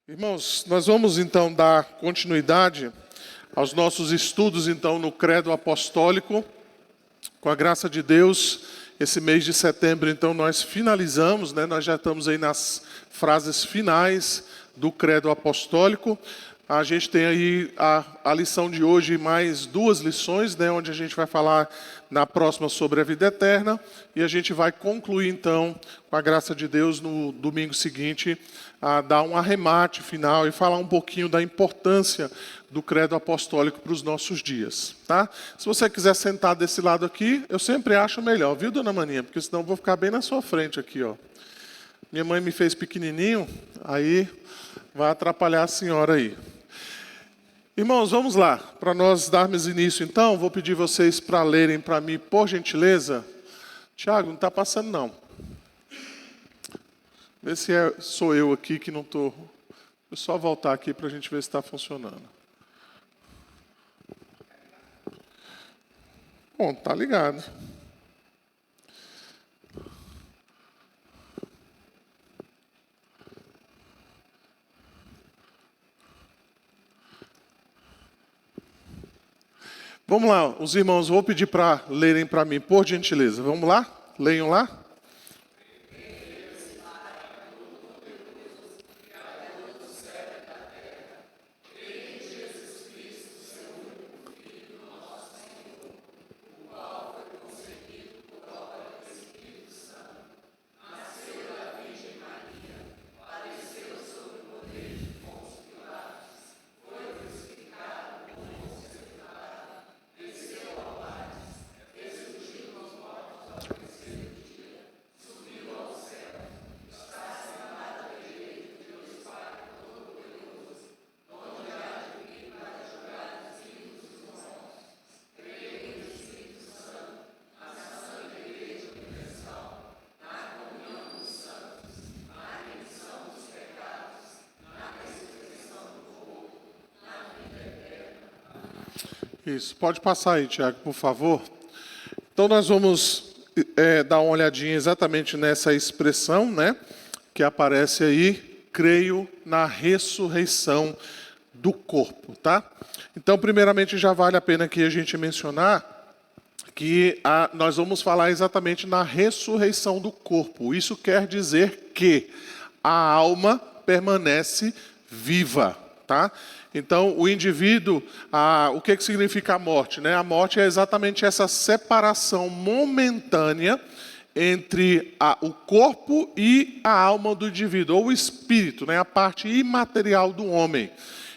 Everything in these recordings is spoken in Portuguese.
Irmãos, nós vamos então dar continuidade aos nossos estudos então no Credo Apostólico. Com a graça de Deus, esse mês de setembro então nós finalizamos, nós já estamos aí nas frases finais do Credo Apostólico. A gente tem aí a lição de hoje mais duas lições, onde a gente vai falar na próxima sobre a vida eterna. E a gente vai concluir então, com a graça de Deus, no domingo seguinte, a dar um arremate final e falar um pouquinho da importância do credo apostólico para os nossos dias. Tá? Se você quiser sentar desse lado aqui, eu sempre acho melhor, viu, dona Maninha? Porque senão eu vou ficar bem na sua frente aqui, ó. Minha mãe me fez pequenininho, aí vai atrapalhar a senhora aí. Irmãos, vamos lá. Para nós darmos início, então, vou pedir vocês para lerem para mim, por gentileza. Tiago, não está passando, não. Vê se sou eu aqui que não estou... Vou só voltar aqui para a gente ver se está funcionando. Bom, tá ligado. Vamos lá, os irmãos, vou pedir para lerem para mim, por gentileza. Vamos lá? Leiam lá. Isso, pode passar aí, Tiago, por favor. Então, nós vamos dar uma olhadinha exatamente nessa expressão, que aparece aí, creio na ressurreição do corpo, tá? Então, primeiramente, já vale a pena aqui a gente mencionar que nós vamos falar exatamente na ressurreição do corpo. Isso quer dizer que a alma permanece viva, tá? Então, o indivíduo, o que significa a morte? A morte é exatamente essa separação momentânea entre o corpo e a alma do indivíduo, ou o espírito, a parte imaterial do homem.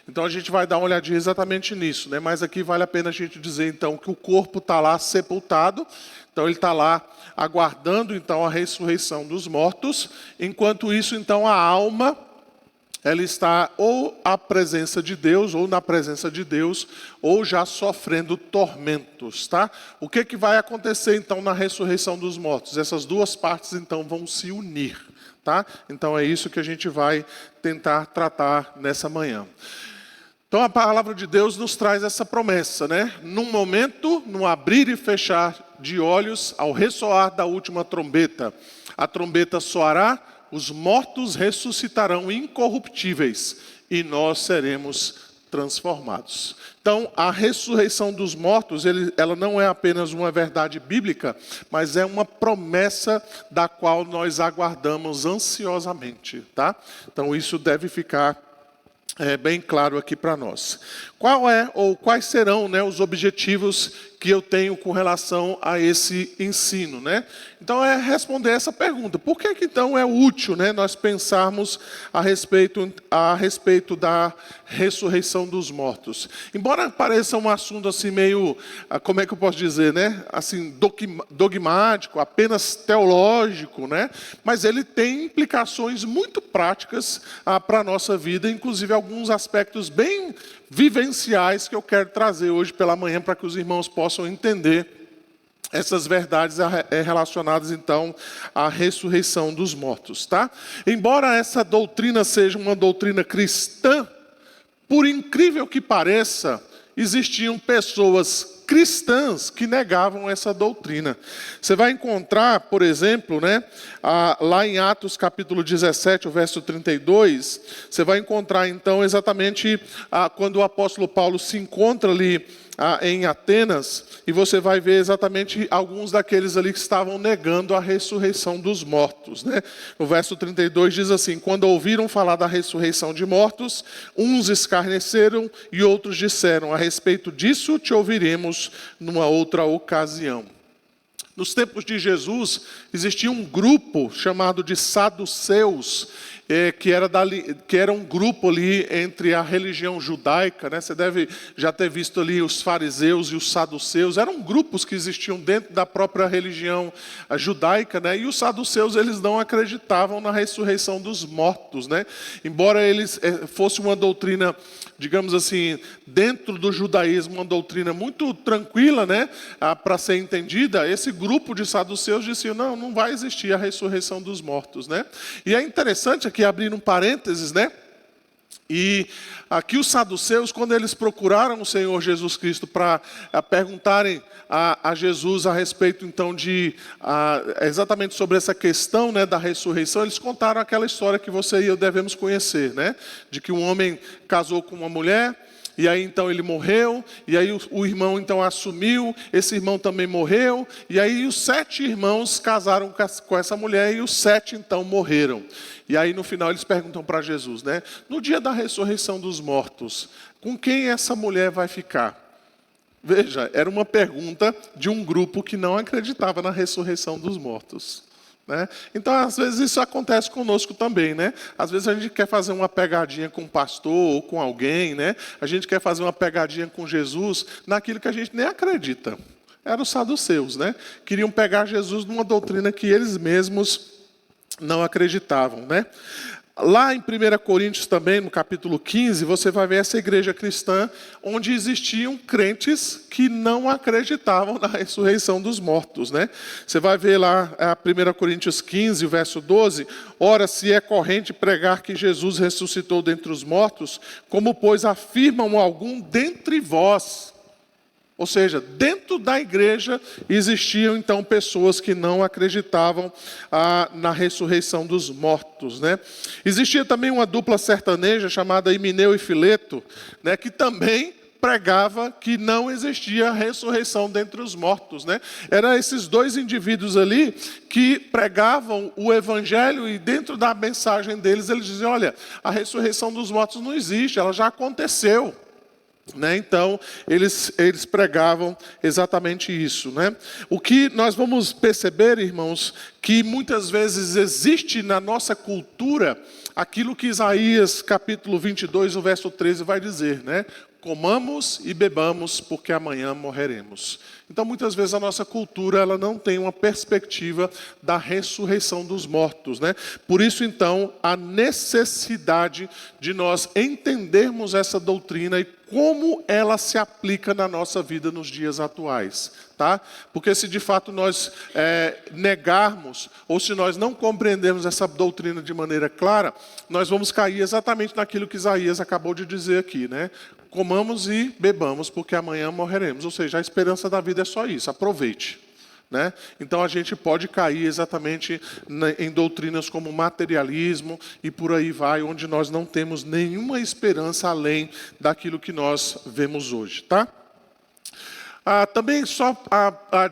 Então, a gente vai dar uma olhadinha exatamente nisso, mas aqui vale a pena a gente dizer, então, que o corpo está lá sepultado, então ele está lá aguardando, então, a ressurreição dos mortos, enquanto isso, então, a alma... ela está ou à presença de Deus, ou na presença de Deus, ou já sofrendo tormentos, tá? O que vai acontecer, então, na ressurreição dos mortos? Essas duas partes, então, vão se unir, tá? Então, é isso que a gente vai tentar tratar nessa manhã. Então, a palavra de Deus nos traz essa promessa, Num momento, no abrir e fechar de olhos, ao ressoar da última trombeta, a trombeta soará, os mortos ressuscitarão incorruptíveis e nós seremos transformados. Então, a ressurreição dos mortos, ela não é apenas uma verdade bíblica, mas é uma promessa da qual nós aguardamos ansiosamente, tá? Então, isso deve ficar bem claro aqui para nós. Quais serão os objetivos que eu tenho com relação a esse ensino, Então, é responder essa pergunta. Por que então é útil, nós pensarmos a respeito da ressurreição dos mortos? Embora pareça um assunto assim meio, como é que eu posso dizer, assim, dogmático, apenas teológico, Mas ele tem implicações muito práticas para a nossa vida, inclusive alguns aspectos bem vivenciais que eu quero trazer hoje pela manhã para que os irmãos possam entender essas verdades relacionadas, então, à ressurreição dos mortos, tá? Embora essa doutrina seja uma doutrina cristã, por incrível que pareça, existiam pessoas cristãs que negavam essa doutrina. Você vai encontrar, por exemplo, né, lá em Atos capítulo 17, o verso 32, você vai encontrar então exatamente quando o apóstolo Paulo se encontra ali em Atenas, e você vai ver exatamente alguns daqueles ali que estavam negando a ressurreição dos mortos, né? No verso 32 diz assim: quando ouviram falar da ressurreição de mortos, uns escarneceram e outros disseram: a respeito disso te ouviremos numa outra ocasião. Nos tempos de Jesus, existia um grupo chamado de saduceus, que era um grupo ali entre a religião judaica, né? Você deve já ter visto ali os fariseus e os saduceus, eram grupos que existiam dentro da própria religião judaica, né? E os saduceus, eles não acreditavam na ressurreição dos mortos, né? Embora eles fosse uma doutrina, digamos assim, dentro do judaísmo, uma doutrina muito tranquila, né, para ser entendida, esse grupo de saduceus disse: não vai existir a ressurreição dos mortos, né? E é interessante aqui, abrindo um parênteses, né? E aqui os saduceus, quando eles procuraram o Senhor Jesus Cristo para perguntarem a Jesus a respeito então exatamente sobre essa questão, né, da ressurreição, eles contaram aquela história que você e eu devemos conhecer, né? De que um homem casou com uma mulher, e aí então ele morreu, e aí o irmão então assumiu, esse irmão também morreu, e aí os 7 irmãos casaram com essa mulher, e os 7 então morreram. E aí no final eles perguntam para Jesus, né? No dia da ressurreição dos mortos, com quem essa mulher vai ficar? Veja, era uma pergunta de um grupo que não acreditava na ressurreição dos mortos, né? Então, às vezes, isso acontece conosco também, né? Às vezes a gente quer fazer uma pegadinha com um pastor ou com alguém, né? A gente quer fazer uma pegadinha com Jesus naquilo que a gente nem acredita. Eram os saduceus, né? Queriam pegar Jesus numa doutrina que eles mesmos não acreditavam, né? Lá em 1 Coríntios também, no capítulo 15, você vai ver essa igreja cristã, onde existiam crentes que não acreditavam na ressurreição dos mortos, né? Você vai ver lá 1 Coríntios 15, verso 12, ora, se é corrente pregar que Jesus ressuscitou dentre os mortos, como pois afirmam algum dentre vós. Ou seja, dentro da igreja existiam então pessoas que não acreditavam na ressurreição dos mortos, né? Existia também uma dupla sertaneja chamada Himeneu e Fileto, né, que também pregava que não existia ressurreição dentre os mortos, né? Eram esses 2 indivíduos ali que pregavam o evangelho, e dentro da mensagem deles eles diziam: olha, a ressurreição dos mortos não existe, ela já aconteceu. Né? Então, eles pregavam exatamente isso, né? O que nós vamos perceber, irmãos, que muitas vezes existe na nossa cultura aquilo que Isaías capítulo 22, o verso 13 vai dizer, né? Comamos e bebamos, porque amanhã morreremos. Então, muitas vezes a nossa cultura ela não tem uma perspectiva da ressurreição dos mortos, né? Por isso, então, a necessidade de nós entendermos essa doutrina e como ela se aplica na nossa vida nos dias atuais, tá? Porque se de fato nós negarmos, ou se nós não compreendermos essa doutrina de maneira clara, nós vamos cair exatamente naquilo que Isaías acabou de dizer aqui, né? Comamos e bebamos, porque amanhã morreremos. Ou seja, a esperança da vida é só isso, aproveite, né? Então a gente pode cair exatamente em doutrinas como materialismo e por aí vai, onde nós não temos nenhuma esperança além daquilo que nós vemos hoje, tá? Também só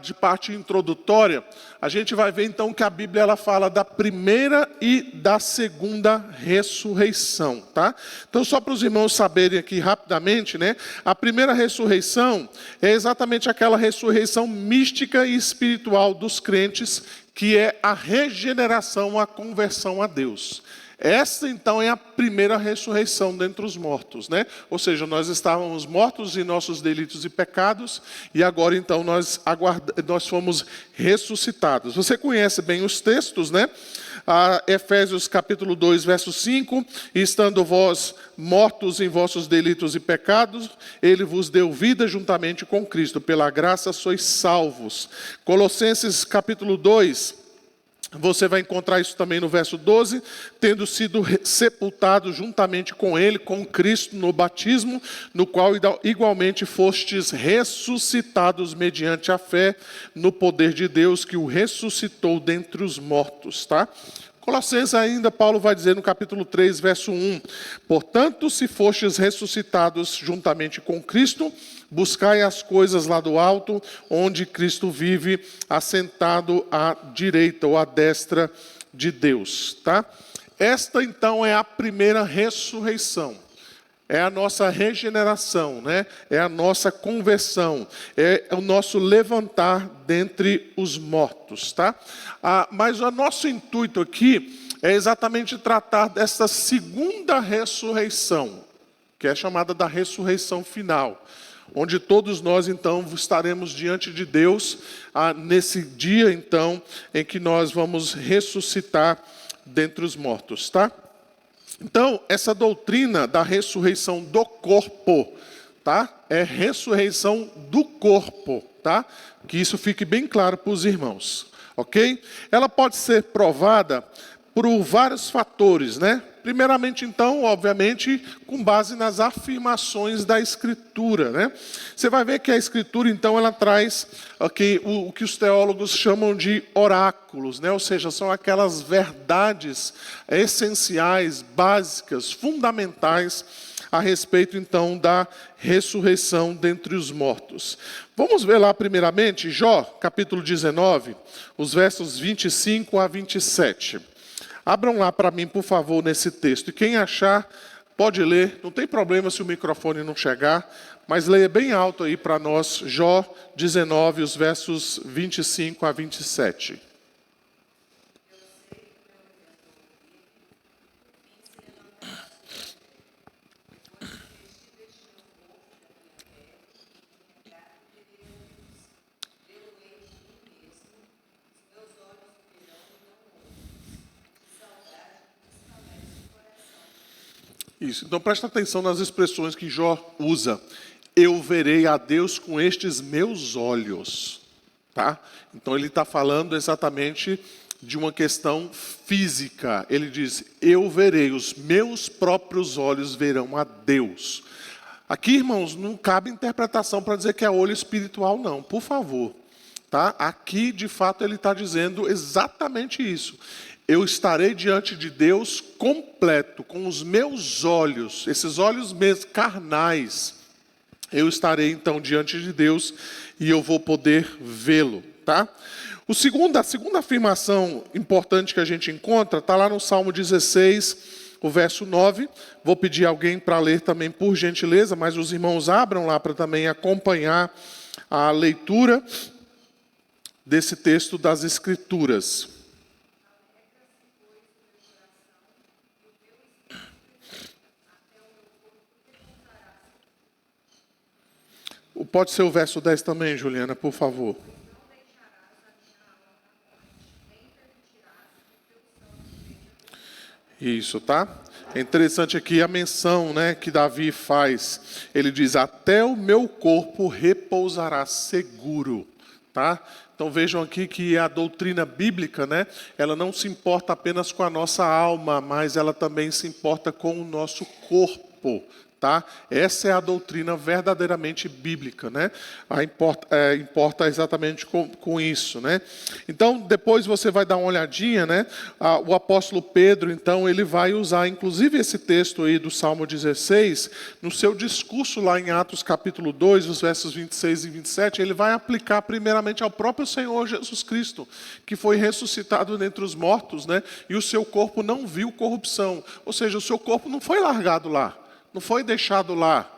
de parte introdutória, a gente vai ver então que a Bíblia ela fala da primeira e da segunda ressurreição, tá? Então só para os irmãos saberem aqui rapidamente, né? A primeira ressurreição é exatamente aquela ressurreição mística e espiritual dos crentes, que é a regeneração, a conversão a Deus. Essa, então, é a primeira ressurreição dentre os mortos, né? Ou seja, nós estávamos mortos em nossos delitos e pecados, e agora, então, nós fomos ressuscitados. Você conhece bem os textos, né? Efésios capítulo 2, verso 5, estando vós mortos em vossos delitos e pecados, ele vos deu vida juntamente com Cristo, pela graça sois salvos. Colossenses capítulo 2, Você vai encontrar isso também no verso 12, tendo sido sepultado juntamente com ele, com Cristo no batismo, no qual igualmente fostes ressuscitados mediante a fé no poder de Deus que o ressuscitou dentre os mortos, tá? Colossenses ainda, Paulo vai dizer no capítulo 3, verso 1, portanto, se fostes ressuscitados juntamente com Cristo, buscai as coisas lá do alto, onde Cristo vive, assentado à direita ou à destra de Deus, tá? Esta, então, é a primeira ressurreição. É a nossa regeneração, né? É a nossa conversão, é o nosso levantar dentre os mortos, tá? Mas o nosso intuito aqui é exatamente tratar dessa segunda ressurreição, que é chamada da ressurreição final, onde todos nós, então, estaremos diante de Deus, nesse dia, então, em que nós vamos ressuscitar dentre os mortos, tá? Então, essa doutrina da ressurreição do corpo, tá? É ressurreição do corpo, tá? Que isso fique bem claro para os irmãos, ok? Ela pode ser provada por vários fatores, né? Primeiramente, então, obviamente, com base nas afirmações da Escritura, né? Você vai ver que a Escritura, então, ela traz o que os teólogos chamam de oráculos, né? Ou seja, são aquelas verdades essenciais, básicas, fundamentais a respeito, então, da ressurreição dentre os mortos. Vamos ver lá, primeiramente, Jó, capítulo 19, os versos 25 a 27. Abram lá para mim, por favor, nesse texto. E quem achar, pode ler. Não tem problema se o microfone não chegar, mas leia bem alto aí para nós, Jó 19, os versos 25 a 27. Isso, então presta atenção nas expressões que Jó usa. Eu verei a Deus com estes meus olhos, tá? Então ele está falando exatamente de uma questão física. Ele diz, eu verei, os meus próprios olhos verão a Deus. Aqui, irmãos, não cabe interpretação para dizer que é olho espiritual, não, por favor. Tá? Aqui, de fato, ele está dizendo exatamente isso. Eu estarei diante de Deus completo, com os meus olhos, esses olhos mesmo carnais. Eu estarei então diante de Deus e eu vou poder vê-lo, tá? A segunda afirmação importante que a gente encontra está lá no Salmo 16, o verso 9. Vou pedir alguém para ler também, por gentileza, mas os irmãos abram lá para também acompanhar a leitura desse texto das Escrituras. Pode ser o verso 10 também, Juliana, por favor. Isso, tá? É interessante aqui a menção, né, que Davi faz. Ele diz, até o meu corpo repousará seguro, tá? Então vejam aqui que a doutrina bíblica, né, ela não se importa apenas com a nossa alma, mas ela também se importa com o nosso corpo, tá? Essa é a doutrina verdadeiramente bíblica, né? Importa exatamente com isso, né? Então, depois você vai dar uma olhadinha, né? O apóstolo Pedro, então, ele vai usar, inclusive, esse texto aí do Salmo 16, no seu discurso lá em Atos capítulo 2, os versos 26 e 27, ele vai aplicar primeiramente ao próprio Senhor Jesus Cristo, que foi ressuscitado dentre os mortos, né? E o seu corpo não viu corrupção, ou seja, o seu corpo não foi largado lá. Não foi deixado lá,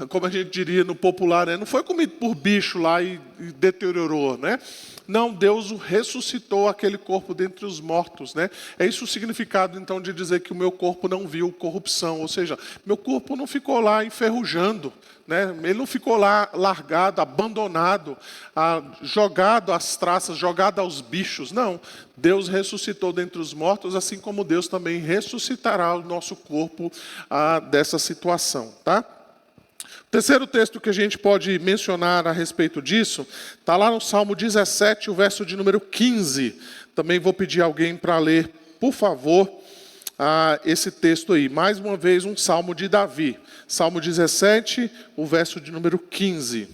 como a gente diria no popular, né? Não foi comido por bicho lá e deteriorou, né? Não, Deus o ressuscitou aquele corpo dentre os mortos, né? É isso o significado, então, de dizer que o meu corpo não viu corrupção, ou seja, meu corpo não ficou lá enferrujando, né? Ele não ficou lá largado, abandonado, jogado às traças, jogado aos bichos, não. Deus ressuscitou dentre os mortos, assim como Deus também ressuscitará o nosso corpo dessa situação, tá? O terceiro texto que a gente pode mencionar a respeito disso, está lá no Salmo 17, o verso de número 15. também vou pedir alguém para ler, por favor, esse texto aí. Mais uma vez, um salmo de Davi. Salmo 17, o verso de número 15.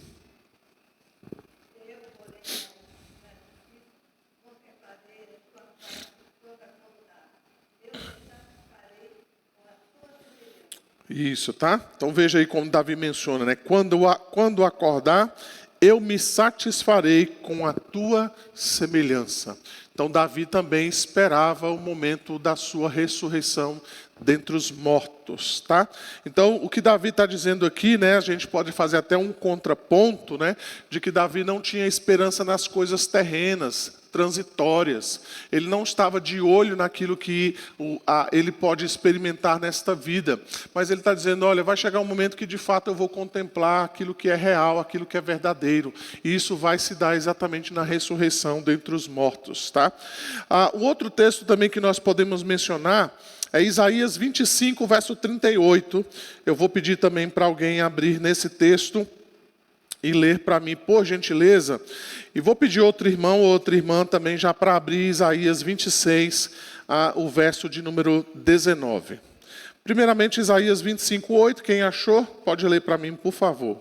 Isso, tá? Então veja aí como Davi menciona, né? Quando acordar, eu me satisfarei com a tua semelhança. Então Davi também esperava o momento da sua ressurreição dentre os mortos, tá? Então o que Davi está dizendo aqui, né? A gente pode fazer até um contraponto, né? De que Davi não tinha esperança nas coisas terrenas, transitórias. Ele não estava de olho naquilo que ele pode experimentar nesta vida. Mas ele está dizendo, olha, vai chegar um momento que de fato eu vou contemplar aquilo que é real, aquilo que é verdadeiro. E isso vai se dar exatamente na ressurreição dentre os mortos, tá? O outro texto também que nós podemos mencionar é Isaías 25, verso 38. Eu vou pedir também para alguém abrir nesse texto e ler para mim, por gentileza. E vou pedir outro irmão ou outra irmã também já para abrir Isaías 26, o verso de número 19. Primeiramente, Isaías 25, 8. Quem achou, pode ler para mim, por favor.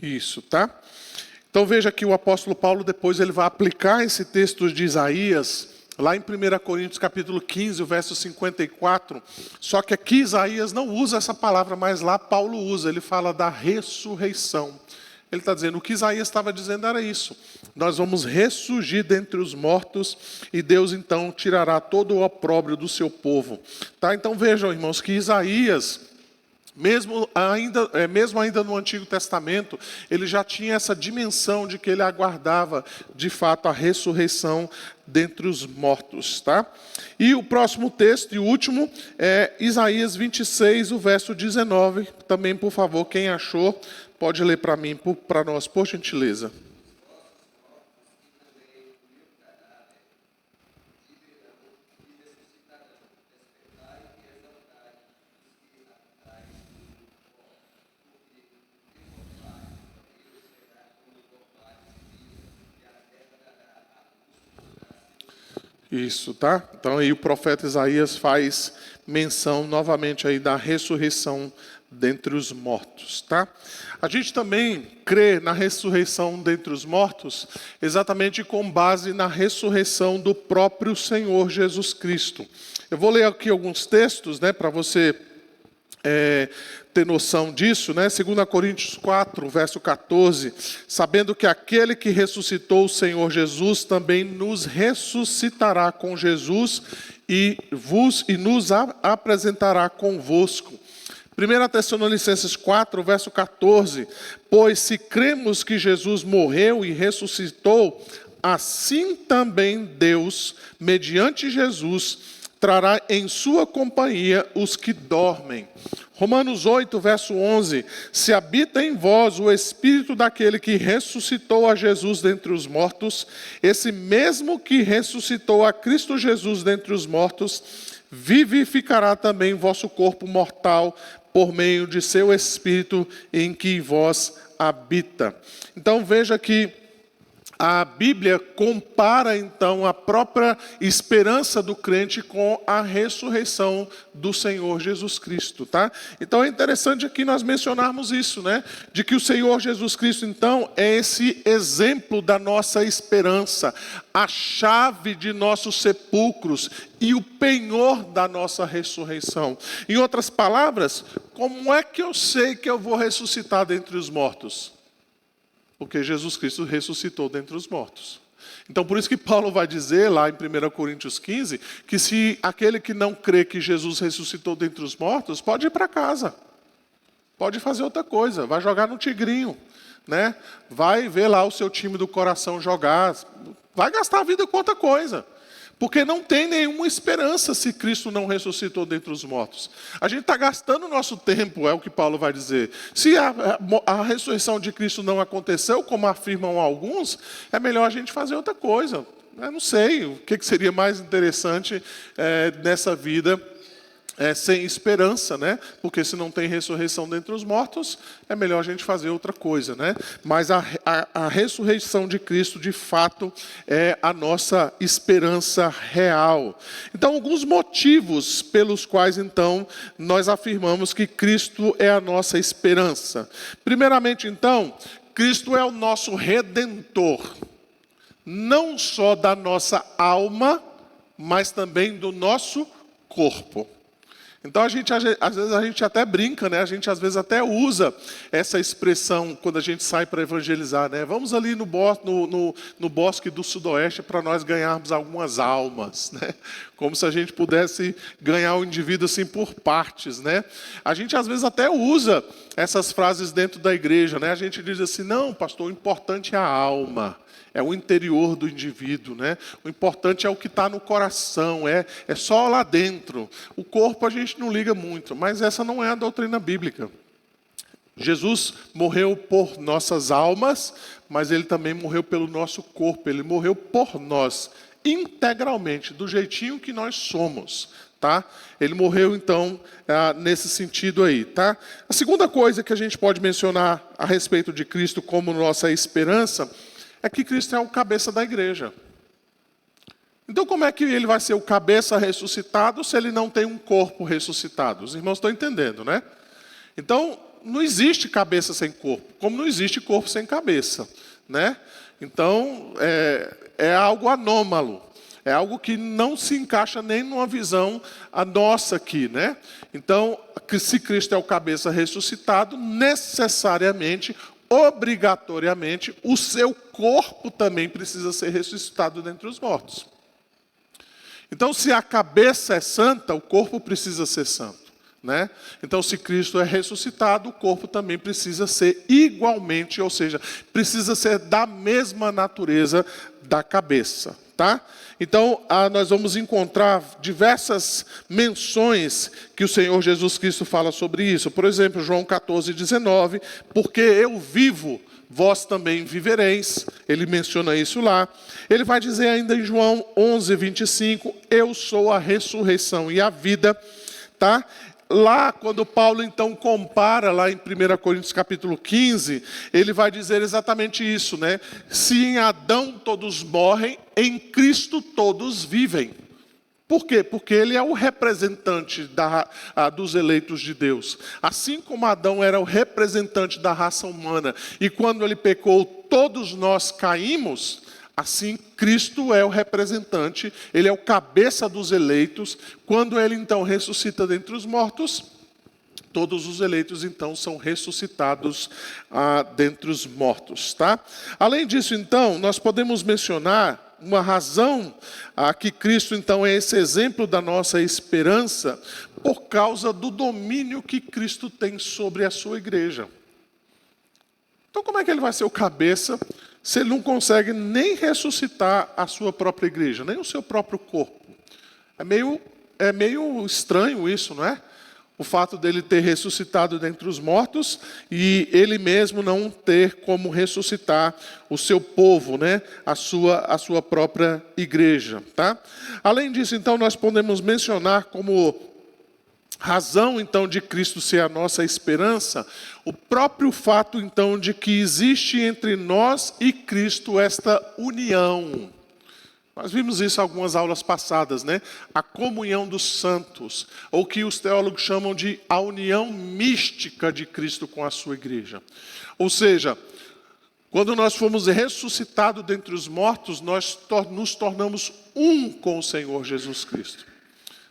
Isso, tá? Então veja que o apóstolo Paulo depois ele vai aplicar esse texto de Isaías lá em 1 Coríntios capítulo 15, o verso 54. Só que aqui Isaías não usa essa palavra, mas lá Paulo usa, ele fala da ressurreição. Ele está dizendo, o que Isaías estava dizendo era isso. Nós vamos ressurgir dentre os mortos e Deus então tirará todo o opróbrio do seu povo. Tá? Então vejam, irmãos, que Isaías, mesmo ainda no Antigo Testamento, ele já tinha essa dimensão de que ele aguardava, de fato, a ressurreição dentre os mortos. Tá? E o próximo texto, e o último, é Isaías 26, o verso 19. Também, por favor, quem achou, pode ler para mim, para nós, por gentileza. Isso, tá? Então aí o profeta Isaías faz menção novamente aí da ressurreição dentre os mortos, tá? A gente também crê na ressurreição dentre os mortos exatamente com base na ressurreição do próprio Senhor Jesus Cristo. Eu vou ler aqui alguns textos, né, para você ter noção disso, né? 2 Coríntios 4, verso 14, sabendo que aquele que ressuscitou o Senhor Jesus também nos ressuscitará com Jesus e nos apresentará convosco. 1 Tessalonicenses 4, verso 14, pois se cremos que Jesus morreu e ressuscitou, assim também Deus, mediante Jesus, trará em sua companhia os que dormem. Romanos 8, verso 11, se habita em vós o Espírito daquele que ressuscitou a Jesus dentre os mortos, esse mesmo que ressuscitou a Cristo Jesus dentre os mortos, vivificará também vosso corpo mortal por meio de seu Espírito em que vós habita. Então veja que a Bíblia compara, então, a própria esperança do crente com a ressurreição do Senhor Jesus Cristo, tá? Então, é interessante aqui nós mencionarmos isso, né? De que o Senhor Jesus Cristo, então, é esse exemplo da nossa esperança, a chave de nossos sepulcros e o penhor da nossa ressurreição. Em outras palavras, como é que eu sei que eu vou ressuscitar dentre os mortos? Porque Jesus Cristo ressuscitou dentre os mortos. Então, por isso que Paulo vai dizer, lá em 1 Coríntios 15, que se aquele que não crê que Jesus ressuscitou dentre os mortos, pode ir para casa. Pode fazer outra coisa, vai jogar no tigrinho, né? Vai ver lá o seu time do coração jogar, vai gastar a vida com outra coisa. Porque não tem nenhuma esperança se Cristo não ressuscitou dentre os mortos. A gente está gastando o nosso tempo, é o que Paulo vai dizer. Se a ressurreição de Cristo não aconteceu, como afirmam alguns, é melhor a gente fazer outra coisa. Eu não sei o que seria mais interessante nessa vida sem esperança, né? Porque se não tem ressurreição dentre os mortos, é melhor a gente fazer outra coisa, né? Mas a ressurreição de Cristo, de fato, é a nossa esperança real. Então, alguns motivos pelos quais, então, nós afirmamos que Cristo é a nossa esperança. Primeiramente, então, Cristo é o nosso Redentor. Não só da nossa alma, mas também do nosso corpo. Então, às vezes a gente até brinca, né? A gente às vezes até usa essa expressão quando a gente sai para evangelizar, né? Vamos ali no bosque do Sudoeste para nós ganharmos algumas almas, né? Como se a gente pudesse ganhar o indivíduo assim por partes, né? A gente às vezes até usa essas frases dentro da igreja, né? A gente diz assim, não, pastor, o importante é a alma. É o interior do indivíduo, né? O importante é o que está no coração, é só lá dentro. O corpo a gente não liga muito, mas essa não é a doutrina bíblica. Jesus morreu por nossas almas, mas Ele também morreu pelo nosso corpo. Ele morreu por nós, integralmente, do jeitinho que nós somos. Tá? Ele morreu, então, nesse sentido aí. Tá? A segunda coisa que a gente pode mencionar a respeito de Cristo como nossa esperança é que Cristo é o cabeça da igreja. Então, como é que ele vai ser o cabeça ressuscitado se ele não tem um corpo ressuscitado? Os irmãos estão entendendo, né? Então, não existe cabeça sem corpo, como não existe corpo sem cabeça, né? Então, é algo anômalo. É algo que não se encaixa nem numa visão a nossa aqui, né? Então, se Cristo é o cabeça ressuscitado, necessariamente, obrigatoriamente, o seu corpo também precisa ser ressuscitado dentre os mortos. Então, se a cabeça é santa, o corpo precisa ser santo, né? Então, se Cristo é ressuscitado, o corpo também precisa ser igualmente, ou seja, precisa ser da mesma natureza da cabeça, tá? Então, nós vamos encontrar diversas menções que o Senhor Jesus Cristo fala sobre isso. Por exemplo, João 14:19, porque eu vivo, vós também vivereis. Ele menciona isso lá. Ele vai dizer ainda em João 11:25, eu sou a ressurreição e a vida, tá? Lá, quando Paulo, então, compara, lá em 1 Coríntios capítulo 15, ele vai dizer exatamente isso, né? Se em Adão todos morrem, em Cristo todos vivem. Por quê? Porque ele é o representante dos eleitos de Deus. Assim como Adão era o representante da raça humana, e quando ele pecou, todos nós caímos, assim, Cristo é o representante, Ele é o cabeça dos eleitos. Quando Ele, então, ressuscita dentre os mortos, todos os eleitos, então, são ressuscitados dentre os mortos. Tá? Além disso, então, nós podemos mencionar uma razão que Cristo, então, é esse exemplo da nossa esperança, por causa do domínio que Cristo tem sobre a sua igreja. Então, como é que Ele vai ser o cabeça se ele não consegue nem ressuscitar a sua própria igreja, nem o seu próprio corpo? É meio estranho isso, não é? O fato dele ter ressuscitado dentre os mortos e ele mesmo não ter como ressuscitar o seu povo, né? A sua própria igreja, tá? Além disso, então, nós podemos mencionar como razão, então, de Cristo ser a nossa esperança, o próprio fato, então, de que existe entre nós e Cristo esta união. Nós vimos isso em algumas aulas passadas, né? A comunhão dos santos, ou que os teólogos chamam de a união mística de Cristo com a sua igreja. Ou seja, quando nós fomos ressuscitados dentre os mortos, nós nos tornamos um com o Senhor Jesus Cristo.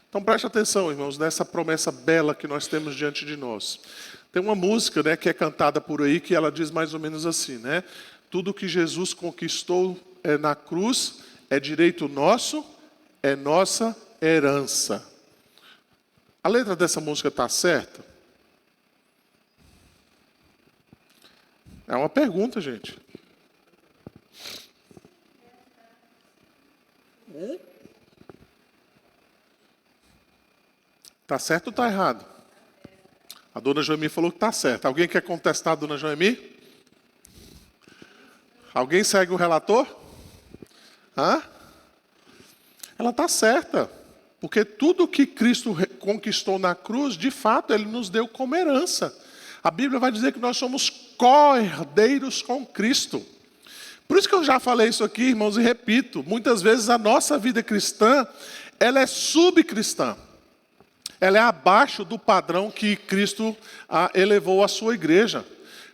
Então preste atenção, irmãos, nessa promessa bela que nós temos diante de nós. Tem uma música, né, que é cantada por aí, que ela diz mais ou menos assim, né? Tudo que Jesus conquistou na cruz é direito nosso, é nossa herança. A letra dessa música está certa? É uma pergunta, gente. Está certo ou está errado? A dona Joemi falou que está certo. Alguém quer contestar a dona Joemi? Alguém segue o relator? Hã? ela está certa. Porque tudo que Cristo conquistou na cruz, de fato, Ele nos deu como herança. A Bíblia vai dizer que nós somos co-herdeiros com Cristo. Por isso que eu já falei isso aqui, irmãos, e repito. Muitas vezes a nossa vida cristã, ela é subcristã. Ela é abaixo do padrão que Cristo elevou à sua igreja.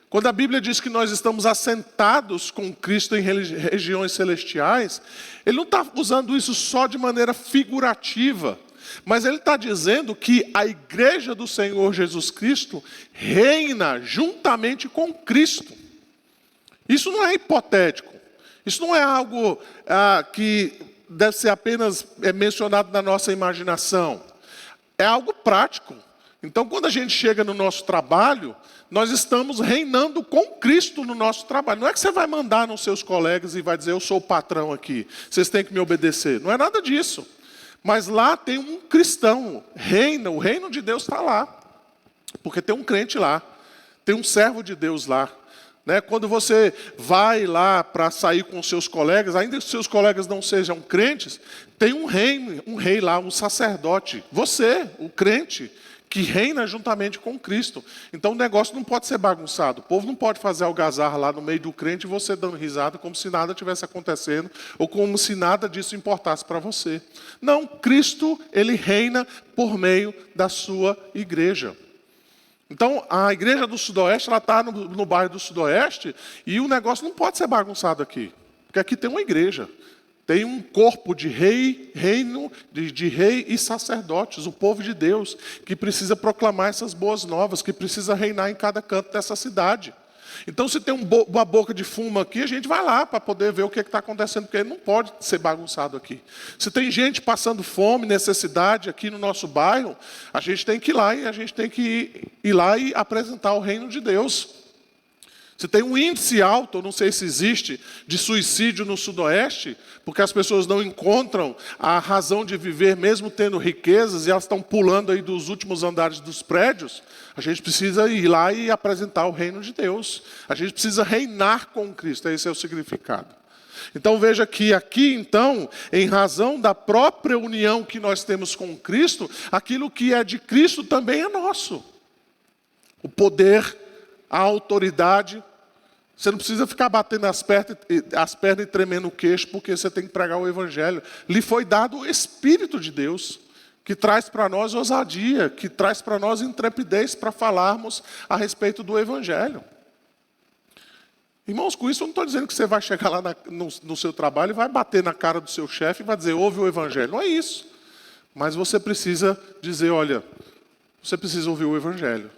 Quando a Bíblia diz que nós estamos assentados com Cristo em regiões celestiais, Ele não está usando isso só de maneira figurativa, mas Ele está dizendo que a igreja do Senhor Jesus Cristo reina juntamente com Cristo. Isso não é hipotético, isso não é algo que deve ser apenas mencionado na nossa imaginação, é algo prático. Então, quando a gente chega no nosso trabalho, nós estamos reinando com Cristo no nosso trabalho. Não é que você vai mandar nos seus colegas e vai dizer, eu sou o patrão aqui, vocês têm que me obedecer. Não é nada disso. Mas lá tem um cristão, o reino de Deus está lá. Porque tem um crente lá, tem um servo de Deus lá. Quando você vai lá para sair com os seus colegas, ainda que os seus colegas não sejam crentes, tem um rei lá, um sacerdote. Você, o crente, que reina juntamente com Cristo. Então o negócio não pode ser bagunçado. O povo não pode fazer algazarra lá no meio do crente e você dando risada como se nada tivesse acontecendo ou como se nada disso importasse para você. Não, Cristo, Ele reina por meio da sua igreja. Então a igreja do Sudoeste, ela está no bairro do Sudoeste e o negócio não pode ser bagunçado aqui. Porque aqui tem uma igreja. Tem um corpo de reino de rei e sacerdotes, o povo de Deus, que precisa proclamar essas boas novas, que precisa reinar em cada canto dessa cidade. Então, se tem uma boca de fumo aqui, a gente vai lá para poder ver o que está acontecendo, porque não pode ser bagunçado aqui. Se tem gente passando fome, necessidade aqui no nosso bairro, a gente tem que ir lá e a gente tem que ir lá e apresentar o reino de Deus. Se tem um índice alto, eu não sei se existe, de suicídio no Sudoeste, porque as pessoas não encontram a razão de viver, mesmo tendo riquezas, e elas estão pulando aí dos últimos andares dos prédios, a gente precisa ir lá e apresentar o reino de Deus. A gente precisa reinar com Cristo, esse é o significado. Então veja que aqui, então, em razão da própria união que nós temos com Cristo, aquilo que é de Cristo também é nosso. O poder, a autoridade. Você não precisa ficar batendo as pernas e tremendo o queixo, porque você tem que pregar o Evangelho. Lhe foi dado o Espírito de Deus, que traz para nós ousadia, que traz para nós intrepidez para falarmos a respeito do Evangelho. Irmãos, com isso eu não estou dizendo que você vai chegar lá no seu trabalho e vai bater na cara do seu chefe e vai dizer, ouve o Evangelho. Não é isso. Mas você precisa dizer, olha, você precisa ouvir o Evangelho.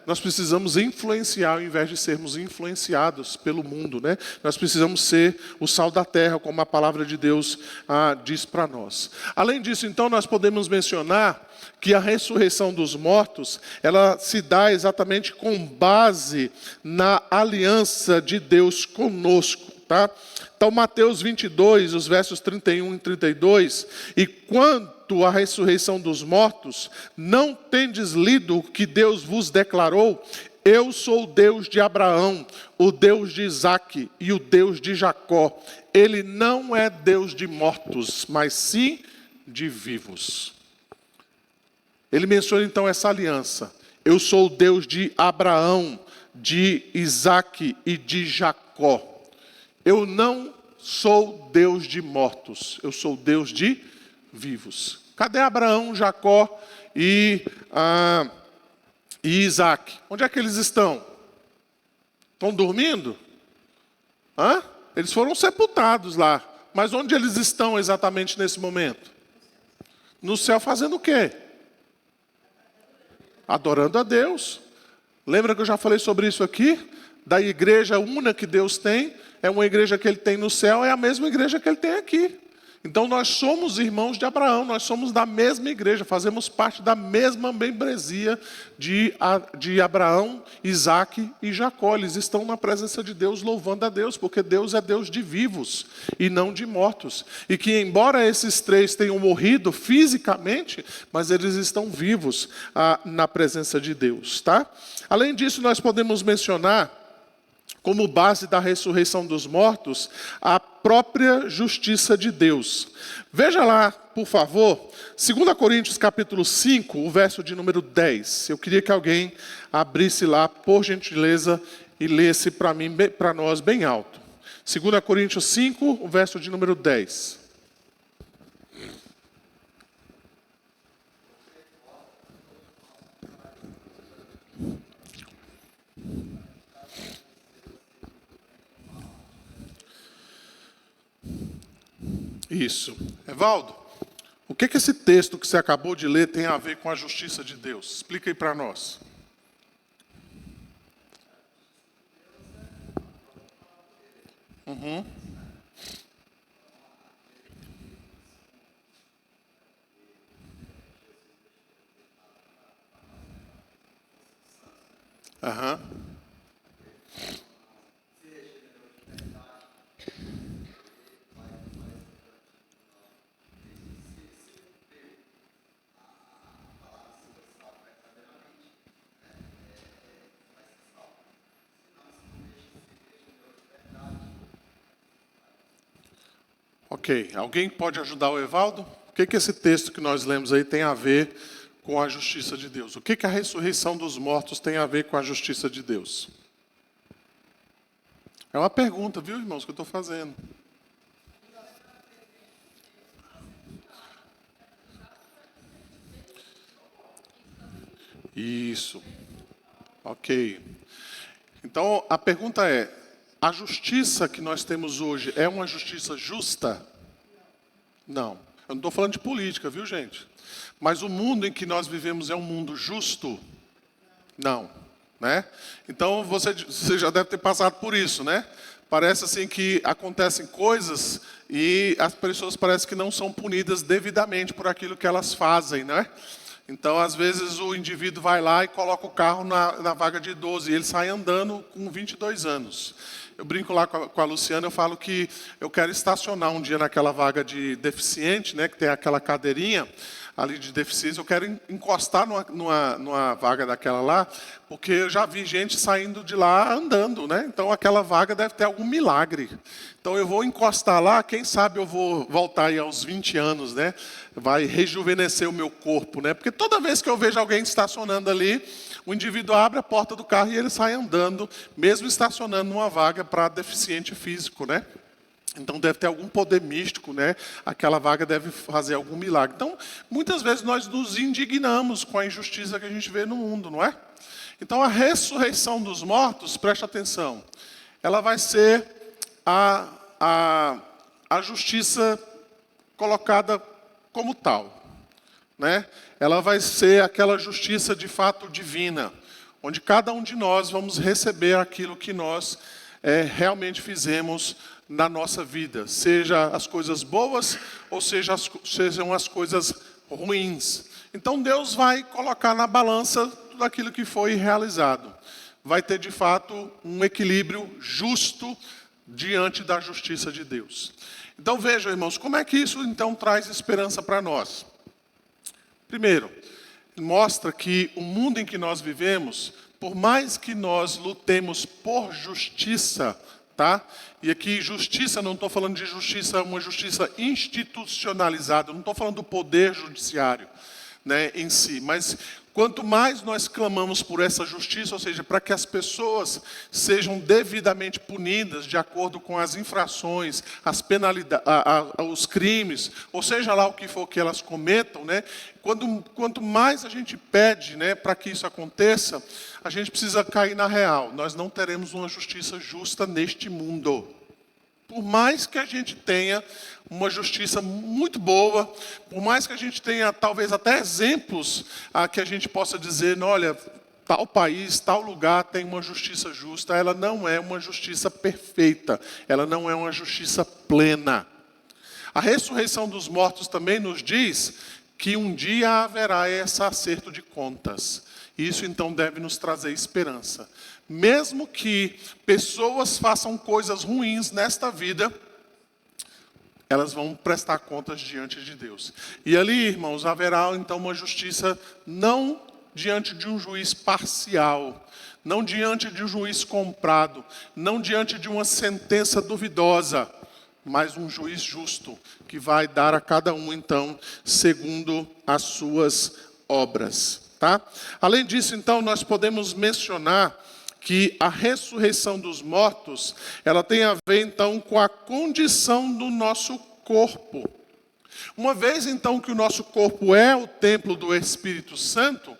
Nós precisamos influenciar ao invés de sermos influenciados pelo mundo. Nós precisamos ser o sal da terra, como a palavra de Deus diz para nós. Além disso, então, nós podemos mencionar que a ressurreição dos mortos, ela se dá exatamente com base na aliança de Deus conosco. Então, Mateus 22, os versos 31 e 32, e quanto à ressurreição dos mortos, não tendes lido o que Deus vos declarou? Eu sou o Deus de Abraão, o Deus de Isaque e o Deus de Jacó. Ele não é Deus de mortos, mas sim de vivos. Ele menciona então essa aliança. Eu sou o Deus de Abraão, de Isaque e de Jacó. Eu não sou Deus de mortos, eu sou Deus de vivos. Cadê Abraão, Jacó e Isaac? Onde é que eles estão? Estão dormindo? Eles foram sepultados lá. Mas onde eles estão exatamente nesse momento? No céu fazendo o quê? Adorando a Deus. Lembra que eu já falei sobre isso aqui? Da igreja una que Deus tem, é uma igreja que Ele tem no céu, é a mesma igreja que Ele tem aqui. Então nós somos irmãos de Abraão, nós somos da mesma igreja, fazemos parte da mesma membresia de Abraão, Isaque e Jacó. Eles estão na presença de Deus, louvando a Deus, porque Deus é Deus de vivos e não de mortos. E que embora esses três tenham morrido fisicamente, mas eles estão vivos na presença de Deus. Além disso, nós podemos mencionar como base da ressurreição dos mortos, a própria justiça de Deus. Veja lá, por favor, 2 Coríntios capítulo 5, o verso de número 10. Eu queria que alguém abrisse lá, por gentileza, e lesse para nós bem alto. 2 Coríntios 5, o verso de número 10. Isso. Evaldo, o que esse texto que você acabou de ler tem a ver com a justiça de Deus? Explica aí para nós. Aham. Ok, alguém pode ajudar o Evaldo? O que esse texto que nós lemos aí tem a ver com a justiça de Deus? O que a ressurreição dos mortos tem a ver com a justiça de Deus? É uma pergunta, viu, irmãos, que eu estou fazendo. Isso. Ok. Então, a pergunta é, a justiça que nós temos hoje é uma justiça justa? Não. Eu não estou falando de política, viu, gente? Mas o mundo em que nós vivemos é um mundo justo? Não. Né? Então, você já deve ter passado por isso, né? Parece assim que acontecem coisas e as pessoas parecem que não são punidas devidamente por aquilo que elas fazem, né? Então, às vezes, o indivíduo vai lá e coloca o carro na vaga de idoso e ele sai andando com 22 anos. Eu brinco lá com a Luciana, eu falo que eu quero estacionar um dia naquela vaga de deficiente, né, que tem aquela cadeirinha ali de deficiência, eu quero encostar numa vaga daquela lá, porque eu já vi gente saindo de lá andando, né? Então aquela vaga deve ter algum milagre. Então eu vou encostar lá, quem sabe eu vou voltar aí aos 20 anos, né? Vai rejuvenescer o meu corpo, né? Porque toda vez que eu vejo alguém estacionando ali, o indivíduo abre a porta do carro e ele sai andando, mesmo estacionando numa vaga para deficiente físico, né? Então deve ter algum poder místico, né? Aquela vaga deve fazer algum milagre. Então, muitas vezes nós nos indignamos com a injustiça que a gente vê no mundo, não é? Então a ressurreição dos mortos, preste atenção, ela vai ser a justiça colocada como tal, né? Ela vai ser aquela justiça de fato divina, onde cada um de nós vamos receber aquilo que nós realmente fizemos na nossa vida, seja as coisas boas ou sejam as coisas ruins. Então Deus vai colocar na balança tudo aquilo que foi realizado. Vai ter de fato um equilíbrio justo diante da justiça de Deus. Então vejam, irmãos, como é que isso então traz esperança para nós? Primeiro, mostra que o mundo em que nós vivemos, por mais que nós lutemos por justiça, tá? E aqui justiça, não estou falando de justiça, uma justiça institucionalizada, não estou falando do poder judiciário, né, em si, mas quanto mais nós clamamos por essa justiça, ou seja, para que as pessoas sejam devidamente punidas de acordo com as infrações, as penalidades, os crimes, ou seja lá o que for que elas cometam, né? Quanto mais a gente pede, né, para que isso aconteça, a gente precisa cair na real. Nós não teremos uma justiça justa neste mundo. Por mais que a gente tenha uma justiça muito boa, por mais que a gente tenha talvez até exemplos que a gente possa dizer, olha, tal país, tal lugar tem uma justiça justa, ela não é uma justiça perfeita, ela não é uma justiça plena. A ressurreição dos mortos também nos diz que um dia haverá esse acerto de contas. Isso então deve nos trazer esperança. Mesmo que pessoas façam coisas ruins nesta vida, elas vão prestar contas diante de Deus. E ali, irmãos, haverá então uma justiça não diante de um juiz parcial, não diante de um juiz comprado, não diante de uma sentença duvidosa, mas um juiz justo, que vai dar a cada um, então, segundo as suas obras. Tá? Além disso, então, nós podemos mencionar que a ressurreição dos mortos, ela tem a ver, então, com a condição do nosso corpo. Uma vez, então, que o nosso corpo é o templo do Espírito Santo,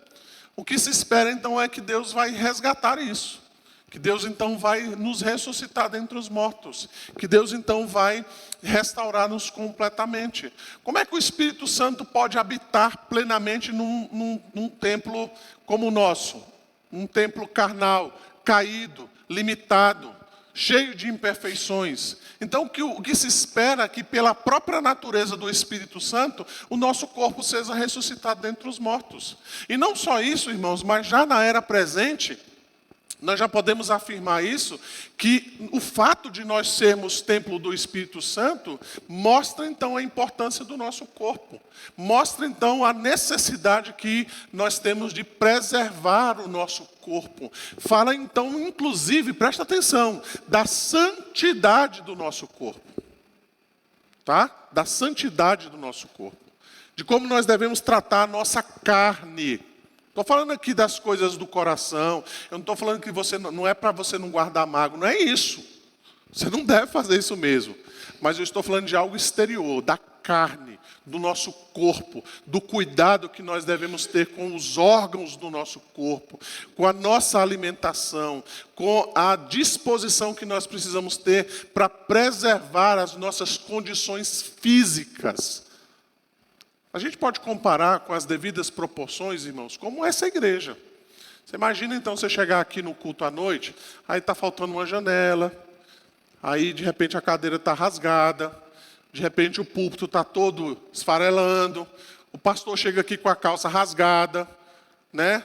o que se espera, então, é que Deus vai resgatar isso. Que Deus, então, vai nos ressuscitar dentre os mortos. Que Deus, então, vai restaurar-nos completamente. Como é que o Espírito Santo pode habitar plenamente num templo como o nosso? Um templo carnal, caído, limitado, cheio de imperfeições. Então, o que se espera é que, pela própria natureza do Espírito Santo, o nosso corpo seja ressuscitado dentre os mortos. E não só isso, irmãos, mas já na era presente, nós já podemos afirmar isso, que o fato de nós sermos templo do Espírito Santo mostra então a importância do nosso corpo. Mostra então a necessidade que nós temos de preservar o nosso corpo. Fala então, inclusive, presta atenção, da santidade do nosso corpo. Tá? Da santidade do nosso corpo. De como nós devemos tratar a nossa carne. Estou falando aqui das coisas do coração. Eu não estou falando que você não é para você não guardar mágoa. Não é isso. Você não deve fazer isso mesmo. Mas eu estou falando de algo exterior, da carne, do nosso corpo, do cuidado que nós devemos ter com os órgãos do nosso corpo, com a nossa alimentação, com a disposição que nós precisamos ter para preservar as nossas condições físicas. A gente pode comparar com as devidas proporções, irmãos, como essa igreja. Você imagina, então, você chegar aqui no culto à noite, aí está faltando uma janela, aí, de repente, a cadeira está rasgada, de repente, o púlpito está todo esfarelando, o pastor chega aqui com a calça rasgada, né?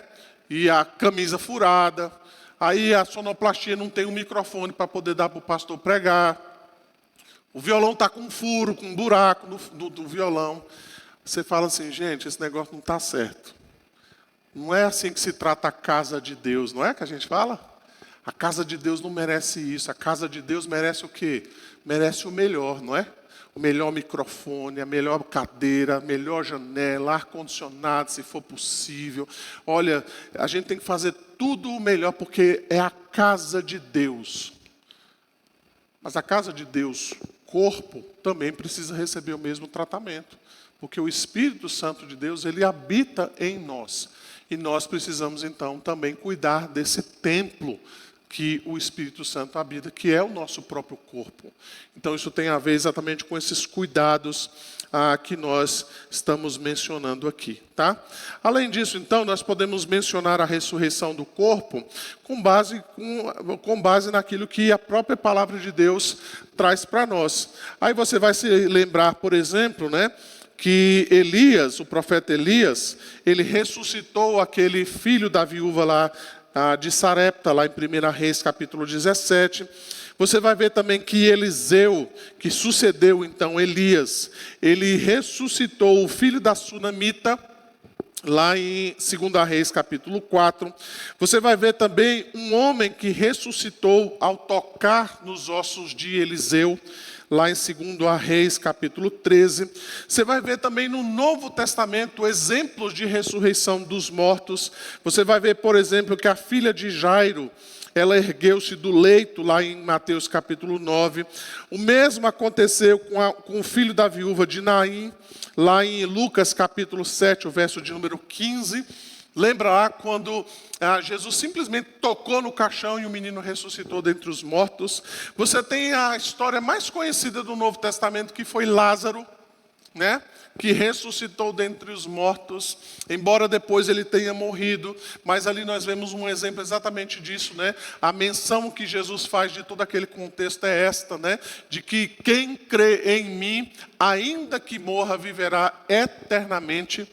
E a camisa furada, aí a sonoplastia não tem um microfone para poder dar para o pastor pregar, o violão está com um furo, com um buraco do violão. Você fala assim, gente, esse negócio não está certo. Não é assim que se trata a casa de Deus, não é que a gente fala? A casa de Deus não merece isso. A casa de Deus merece o quê? Merece o melhor, não é? O melhor microfone, a melhor cadeira, a melhor janela, ar-condicionado, se for possível. Olha, a gente tem que fazer tudo o melhor, porque é a casa de Deus. Mas a casa de Deus, corpo, também precisa receber o mesmo tratamento. Porque o Espírito Santo de Deus, ele habita em nós. E nós precisamos, então, também cuidar desse templo que o Espírito Santo habita, que é o nosso próprio corpo. Então, isso tem a ver exatamente com esses cuidados que nós estamos mencionando aqui. Tá? Além disso, então, nós podemos mencionar a ressurreição do corpo com base naquilo que a própria palavra de Deus traz para nós. Aí você vai se lembrar, por exemplo, né? Que Elias, o profeta Elias, ele ressuscitou aquele filho da viúva lá de Sarepta, lá em 1 Reis, capítulo 17. Você vai ver também que Eliseu, que sucedeu então Elias, ele ressuscitou o filho da Sunamita, lá em 2 Reis, capítulo 4. Você vai ver também um homem que ressuscitou ao tocar nos ossos de Eliseu, lá em 2 Reis, capítulo 13. Você vai ver também no Novo Testamento exemplos de ressurreição dos mortos. Você vai ver, por exemplo, que a filha de Jairo, ela ergueu-se do leito, lá em Mateus capítulo 9. O mesmo aconteceu com o filho da viúva de Naim, lá em Lucas capítulo 7, o verso de número 15. Lembra lá quando Jesus simplesmente tocou no caixão e o menino ressuscitou dentre os mortos. Você tem a história mais conhecida do Novo Testamento, que foi Lázaro, né? Que ressuscitou dentre os mortos, embora depois ele tenha morrido. Mas ali nós vemos um exemplo exatamente disso, né? A menção que Jesus faz de todo aquele contexto é esta, né? De que quem crê em mim, ainda que morra, viverá eternamente.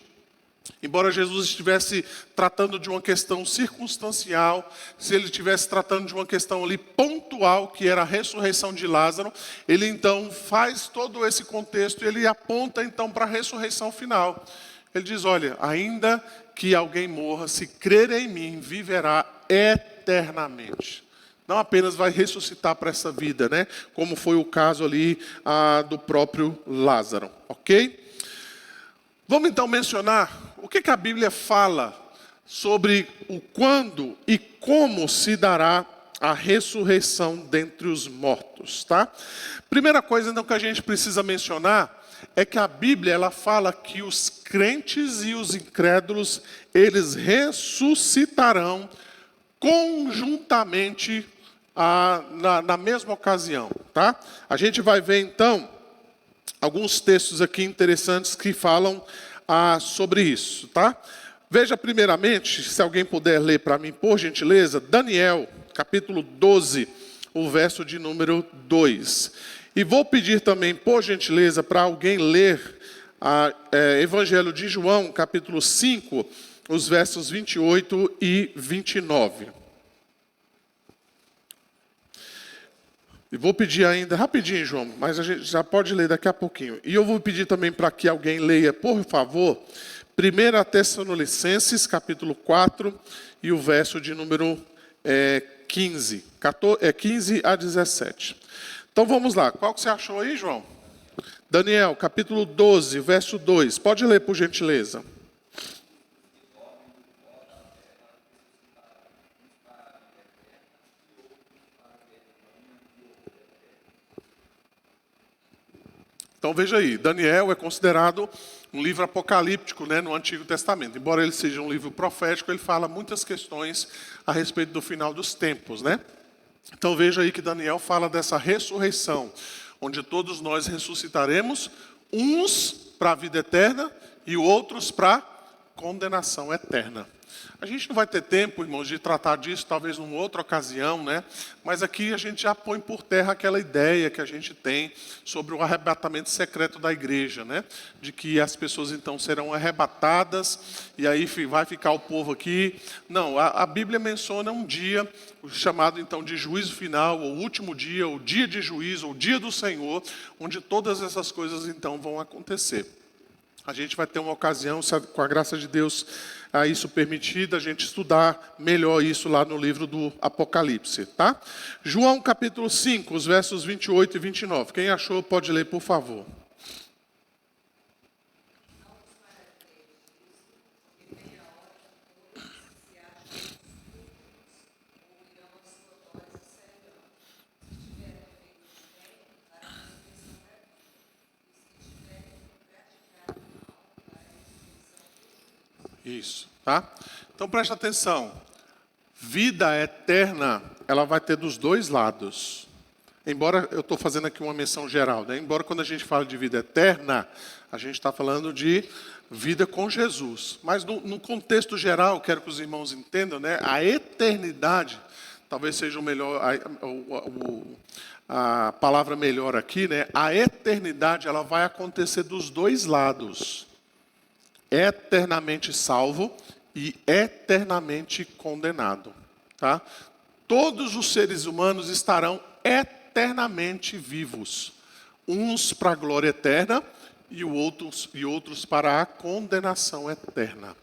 Embora Jesus estivesse tratando de uma questão circunstancial, se ele estivesse tratando de uma questão ali pontual, que era a ressurreição de Lázaro, ele então faz todo esse contexto e ele aponta então para a ressurreição final. Ele diz, olha, ainda que alguém morra, se crer em mim, viverá eternamente. Não apenas vai ressuscitar para essa vida, né? Como foi o caso ali do próprio Lázaro, ok? Vamos então mencionar o que a Bíblia fala sobre o quando e como se dará a ressurreição dentre os mortos, tá? Primeira coisa então que a gente precisa mencionar é que a Bíblia ela fala que os crentes e os incrédulos eles ressuscitarão conjuntamente na mesma ocasião, tá? A gente vai ver então alguns textos aqui interessantes que falam sobre isso, tá? Veja primeiramente, se alguém puder ler para mim, por gentileza, Daniel, capítulo 12, o verso de número 2. E vou pedir também, por gentileza, para alguém ler Evangelho de João, capítulo 5, os versos 28 e 29. E vou pedir ainda, rapidinho, João, mas a gente já pode ler daqui a pouquinho. E eu vou pedir também para que alguém leia, por favor, 1 Tessalonicenses, capítulo 4, e o verso de número 15 a 17. Então vamos lá, qual que você achou aí, João? Daniel, capítulo 12, verso 2. Pode ler, por gentileza. Então veja aí, Daniel é considerado um livro apocalíptico, né, no Antigo Testamento. Embora ele seja um livro profético, ele fala muitas questões a respeito do final dos tempos, né? Então veja aí que Daniel fala dessa ressurreição, onde todos nós ressuscitaremos, uns para a vida eterna e outros para a condenação eterna. A gente não vai ter tempo, irmãos, de tratar disso, talvez numa outra ocasião, né? Mas aqui a gente já põe por terra aquela ideia que a gente tem sobre o arrebatamento secreto da igreja, né? De que as pessoas então serão arrebatadas e aí vai ficar o povo aqui. Não, a Bíblia menciona um dia, chamado então de juízo final, o último dia, o dia de juízo, o dia do Senhor, onde todas essas coisas então vão acontecer. A gente vai ter uma ocasião, com a graça de Deus, isso permitido, a gente estudar melhor isso lá no livro do Apocalipse, tá? João capítulo 5, os versos 28 e 29. Quem achou pode ler, por favor. Isso, tá? Então presta atenção. Vida eterna, ela vai ter dos dois lados. Embora eu estou fazendo aqui uma menção geral, né? Embora quando a gente fala de vida eterna, a gente está falando de vida com Jesus. Mas no contexto geral, quero que os irmãos entendam, né? A eternidade, talvez seja o melhor, a palavra melhor aqui, né? A eternidade, ela vai acontecer dos dois lados. Eternamente salvo e eternamente condenado, tá? Todos os seres humanos estarão eternamente vivos, uns para a glória eterna e outros para a condenação eterna.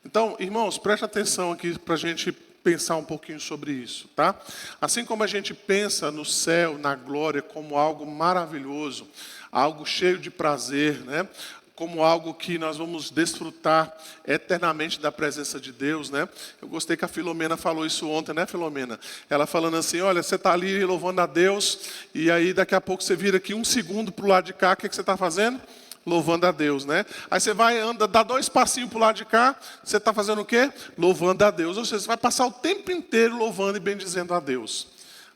Então, irmãos, preste atenção aqui para a gente pensar um pouquinho sobre isso, tá? Assim como a gente pensa no céu, na glória, como algo maravilhoso, algo cheio de prazer, né? Como algo que nós vamos desfrutar eternamente da presença de Deus, né? Eu gostei que a Filomena falou isso ontem, né, Filomena? Ela falando assim, olha, você está ali louvando a Deus, e aí daqui a pouco você vira aqui 1 segundo para o lado de cá, o que você está fazendo? Louvando a Deus, né? Aí você vai, anda, dá 2 passinhos para o lado de cá, você está fazendo o quê? Louvando a Deus. Ou seja, você vai passar o tempo inteiro louvando e bendizendo a Deus.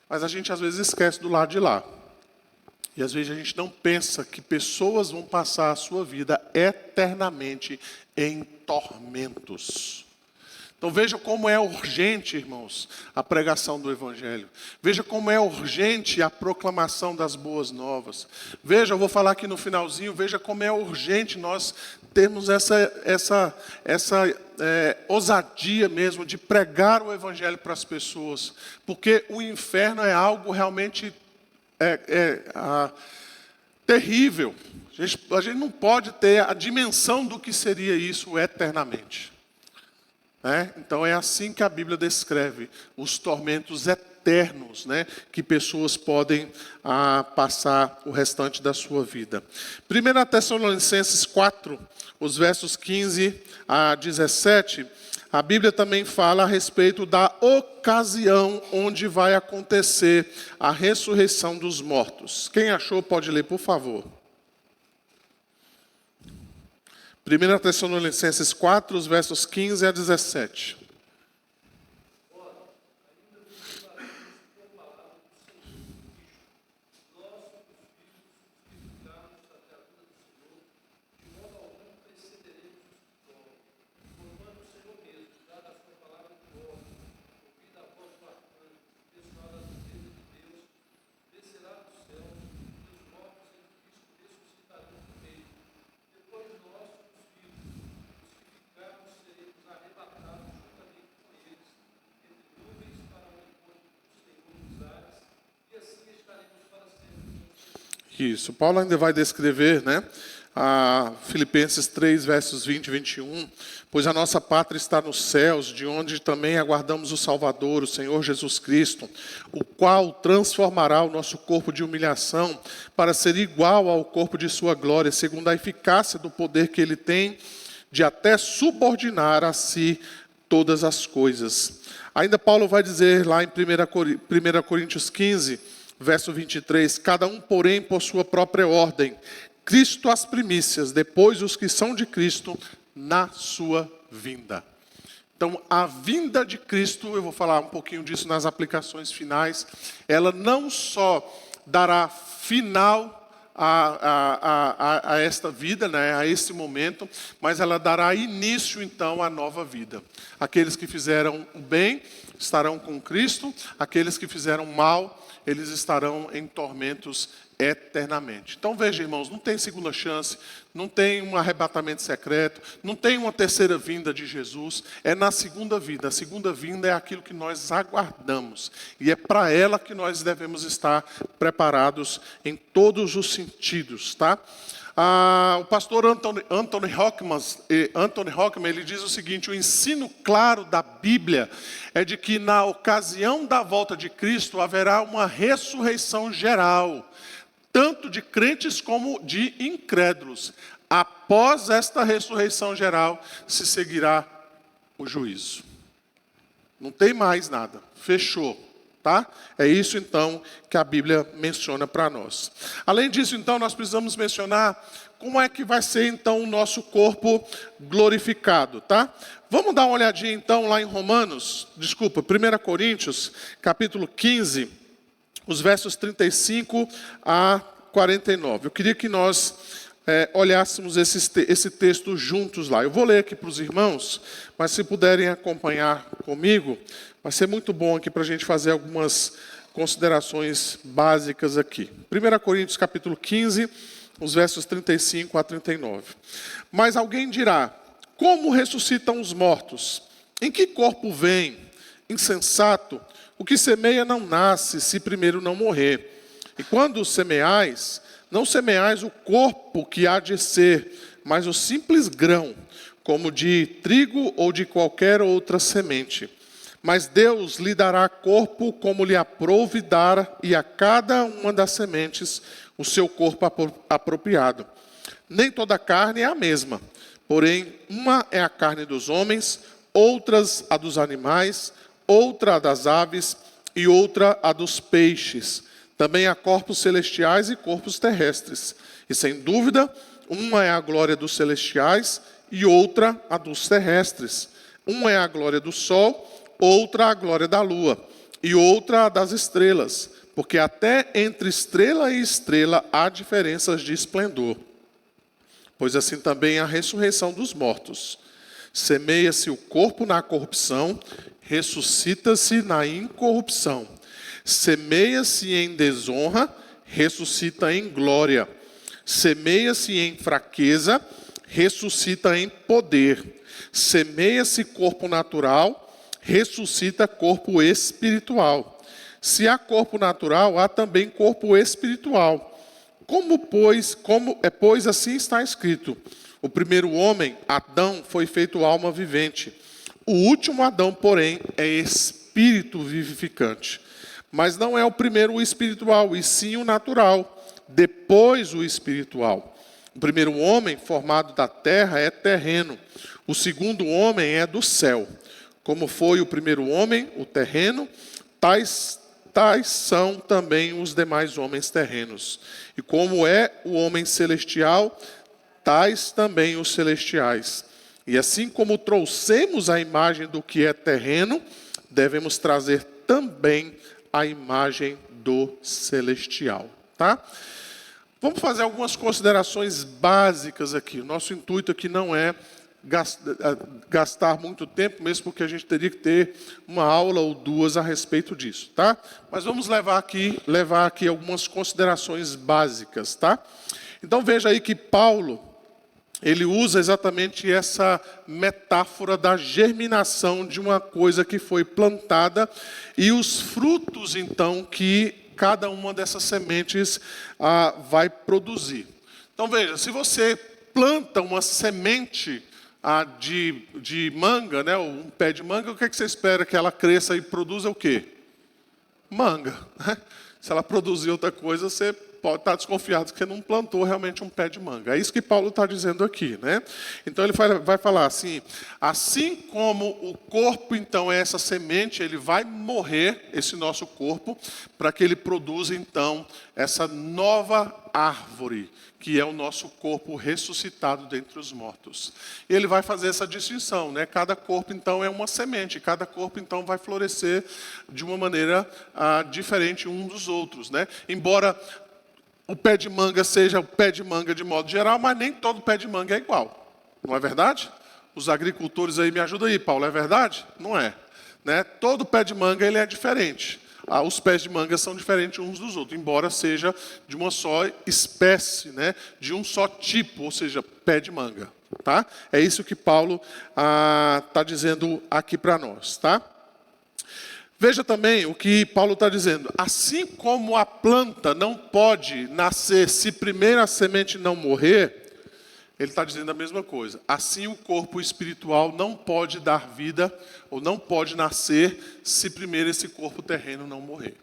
Mas a gente às vezes esquece do lado de lá. E às vezes a gente não pensa que pessoas vão passar a sua vida eternamente em tormentos. Então veja como é urgente, irmãos, a pregação do Evangelho. Veja como é urgente a proclamação das boas novas. Veja, eu vou falar aqui no finalzinho, veja como é urgente nós termos essa ousadia mesmo de pregar o Evangelho para as pessoas. Porque o inferno é algo realmente terrível. A gente não pode ter a dimensão do que seria isso eternamente. né? Então é assim que a Bíblia descreve os tormentos eternos, né, que pessoas podem passar o restante da sua vida. 1 Tessalonicenses 4, os versos 15 a 17, a Bíblia também fala a respeito da ocasião onde vai acontecer a ressurreição dos mortos. Quem achou pode ler, por favor. 1 Tessalonicenses 4, os versos 15 a 17. Isso, Paulo ainda vai descrever, né, a Filipenses 3, versos 20 e 21, pois a nossa pátria está nos céus, de onde também aguardamos o Salvador, o Senhor Jesus Cristo, o qual transformará o nosso corpo de humilhação para ser igual ao corpo de sua glória, segundo a eficácia do poder que ele tem de até subordinar a si todas as coisas. Ainda Paulo vai dizer lá em 1 Coríntios 15, verso 23, cada um, porém, por sua própria ordem, Cristo as primícias, depois os que são de Cristo na sua vinda. Então, a vinda de Cristo, eu vou falar um pouquinho disso nas aplicações finais, ela não só dará final a esta vida, né, a esse momento, mas ela dará início, então, à nova vida. Aqueles que fizeram o bem estarão com Cristo, aqueles que fizeram mal, eles estarão em tormentos eternamente. Então veja, irmãos, não tem segunda chance, não tem um arrebatamento secreto, não tem uma terceira vinda de Jesus, é na segunda vinda. A segunda vinda é aquilo que nós aguardamos, e é para ela que nós devemos estar preparados em todos os sentidos, tá? O pastor Anthony Hockman, ele diz o seguinte: o ensino claro da Bíblia é de que na ocasião da volta de Cristo haverá uma ressurreição geral, tanto de crentes como de incrédulos. Após esta ressurreição geral, se seguirá o juízo. Não tem mais nada, fechou. Tá? É isso então que a Bíblia menciona para nós. Além disso, então, nós precisamos mencionar como é que vai ser então o nosso corpo glorificado, tá? Vamos dar uma olhadinha então lá em 1 Coríntios, capítulo 15, os versos 35 a 49. Eu queria que nós olhássemos esse texto juntos lá. Eu vou ler aqui para os irmãos, mas se puderem acompanhar comigo, vai ser muito bom aqui para a gente fazer algumas considerações básicas aqui. 1 Coríntios capítulo 15, os versos 35 a 39. Mas alguém dirá, como ressuscitam os mortos? Em que corpo vêm? Insensato, o que semeia não nasce, se primeiro não morrer. E quando semeais, não semeais o corpo que há de ser, mas o simples grão, como de trigo ou de qualquer outra semente. Mas Deus lhe dará corpo como lhe aprouve dar, e a cada uma das sementes o seu corpo apropriado. Nem toda carne é a mesma, porém uma é a carne dos homens, outras a dos animais, outra a das aves e outra a dos peixes. Também há corpos celestiais e corpos terrestres. E sem dúvida, uma é a glória dos celestiais e outra a dos terrestres. Uma é a glória do sol, outra a glória da lua, e outra a das estrelas, porque até entre estrela e estrela há diferenças de esplendor. Pois assim também a ressurreição dos mortos. Semeia-se o corpo na corrupção, ressuscita-se na incorrupção. Semeia-se em desonra, ressuscita em glória. Semeia-se em fraqueza, ressuscita em poder. Semeia-se corpo natural, ressuscita corpo espiritual. Se há corpo natural, há também corpo espiritual. Pois assim está escrito: o primeiro homem, Adão, foi feito alma vivente. O último Adão, porém, é espírito vivificante. Mas não é o primeiro o espiritual, e sim o natural, depois o espiritual. O primeiro homem, formado da terra, é terreno. O segundo homem é do céu. Como foi o primeiro homem, o terreno, tais são também os demais homens terrenos. E como é o homem celestial, tais também os celestiais. E assim como trouxemos a imagem do que é terreno, devemos trazer também a imagem do celestial, tá? Vamos fazer algumas considerações básicas aqui. O nosso intuito aqui não é gastar muito tempo, mesmo porque a gente teria que ter uma aula ou duas a respeito disso, tá? Mas vamos levar aqui algumas considerações básicas, tá? Então veja aí que Paulo, ele usa exatamente essa metáfora da germinação de uma coisa que foi plantada e os frutos, então, que cada uma dessas sementes vai produzir. Então veja, se você planta uma semente de manga, né, um pé de manga, o que é que você espera? Que ela cresça e produza o quê? Manga. Se ela produzir outra coisa, você pode estar desconfiado que você não plantou realmente um pé de manga. É isso que Paulo está dizendo aqui, né? Então ele vai falar assim como o corpo então é essa semente, ele vai morrer, esse nosso corpo, para que ele produza então essa nova árvore, que é o nosso corpo ressuscitado dentre os mortos. E ele vai fazer essa distinção, né? Cada corpo então é uma semente, cada corpo então vai florescer de uma maneira diferente um dos outros, né? Embora o pé de manga seja o pé de manga de modo geral, mas nem todo pé de manga é igual. Não é verdade? Os agricultores aí me ajudam aí, Paulo, é verdade? Não é. Né? Todo pé de manga ele é diferente. Os pés de manga são diferentes uns dos outros, embora seja de uma só espécie, né? De um só tipo, ou seja, pé de manga. Tá? É isso que Paulo está dizendo aqui para nós. Tá? Veja também o que Paulo está dizendo. Assim como a planta não pode nascer se primeiro a semente não morrer, ele está dizendo a mesma coisa. Assim o corpo espiritual não pode dar vida, ou não pode nascer, se primeiro esse corpo terreno não morrer.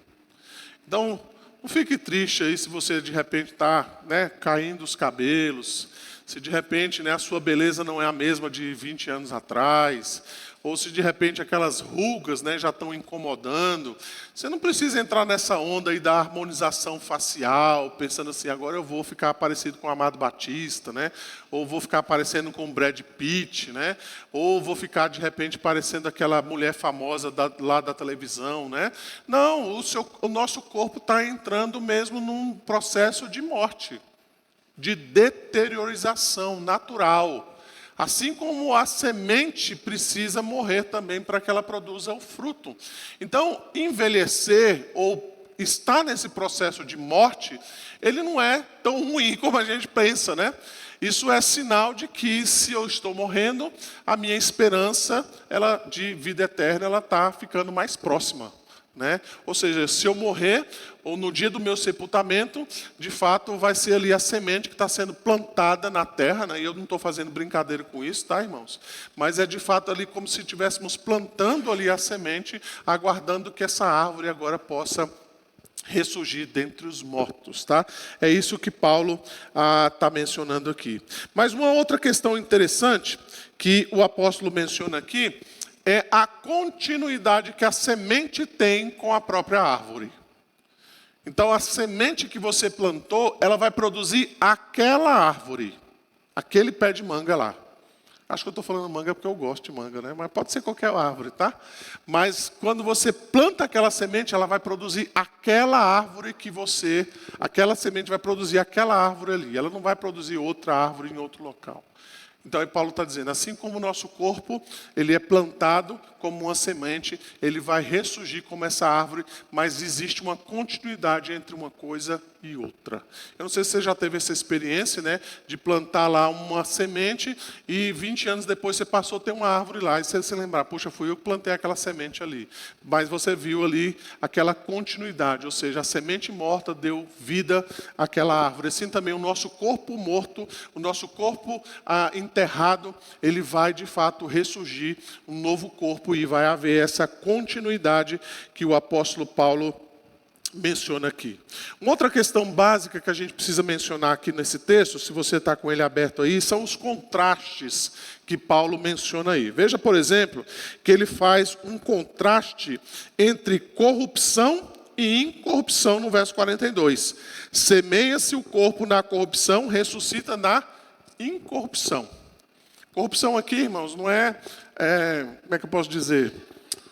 Então, não fique triste aí se você de repente está, né, caindo os cabelos, se de repente, né, a sua beleza não é a mesma de 20 anos atrás, ou se de repente aquelas rugas, né, já estão incomodando. Você não precisa entrar nessa onda aí da harmonização facial, pensando assim, agora eu vou ficar parecido com o Amado Batista, né? Ou vou ficar parecendo com o Brad Pitt, né? Ou vou ficar de repente parecendo aquela mulher famosa lá da televisão, né? Não, o nosso corpo está entrando mesmo num processo de morte, de deteriorização natural. Assim como a semente precisa morrer também para que ela produza o fruto. Então, envelhecer ou estar nesse processo de morte, ele não é tão ruim como a gente pensa, né? Isso é sinal de que se eu estou morrendo, a minha esperança de vida eterna ela está ficando mais próxima. Né? Ou seja, se eu morrer, ou no dia do meu sepultamento, de fato vai ser ali a semente que está sendo plantada na terra, né? E eu não estou fazendo brincadeira com isso, tá, irmãos? Mas é de fato ali como se estivéssemos plantando ali a semente, aguardando que essa árvore agora possa ressurgir dentre os mortos, tá? É isso que Paulo está mencionando aqui. Mas uma outra questão interessante que o apóstolo menciona aqui é a continuidade que a semente tem com a própria árvore. Então, a semente que você plantou, ela vai produzir aquela árvore, aquele pé de manga lá. Acho que eu estou falando manga porque eu gosto de manga, né? Mas pode ser qualquer árvore, tá? Mas quando você planta aquela semente, ela vai produzir aquela árvore aquela semente vai produzir aquela árvore ali. Ela não vai produzir outra árvore em outro local. Então, aí Paulo está dizendo, assim como o nosso corpo, ele é plantado como uma semente, ele vai ressurgir como essa árvore, mas existe uma continuidade entre uma coisa e outra. Eu não sei se você já teve essa experiência, né, de plantar lá uma semente e 20 anos depois você passou a ter uma árvore lá, e você se lembrar, puxa, fui eu que plantei aquela semente ali. Mas você viu ali aquela continuidade, ou seja, a semente morta deu vida àquela árvore. Assim também o nosso corpo morto, o nosso corpo em enterrado, ele vai de fato ressurgir um novo corpo e vai haver essa continuidade que o apóstolo Paulo menciona aqui. Uma outra questão básica que a gente precisa mencionar aqui nesse texto, se você está com ele aberto aí, são os contrastes que Paulo menciona aí. Veja, por exemplo, que ele faz um contraste entre corrupção e incorrupção no verso 42. Semeia-se o corpo na corrupção, ressuscita na incorrupção. Corrupção aqui, irmãos, não é como é que eu posso dizer?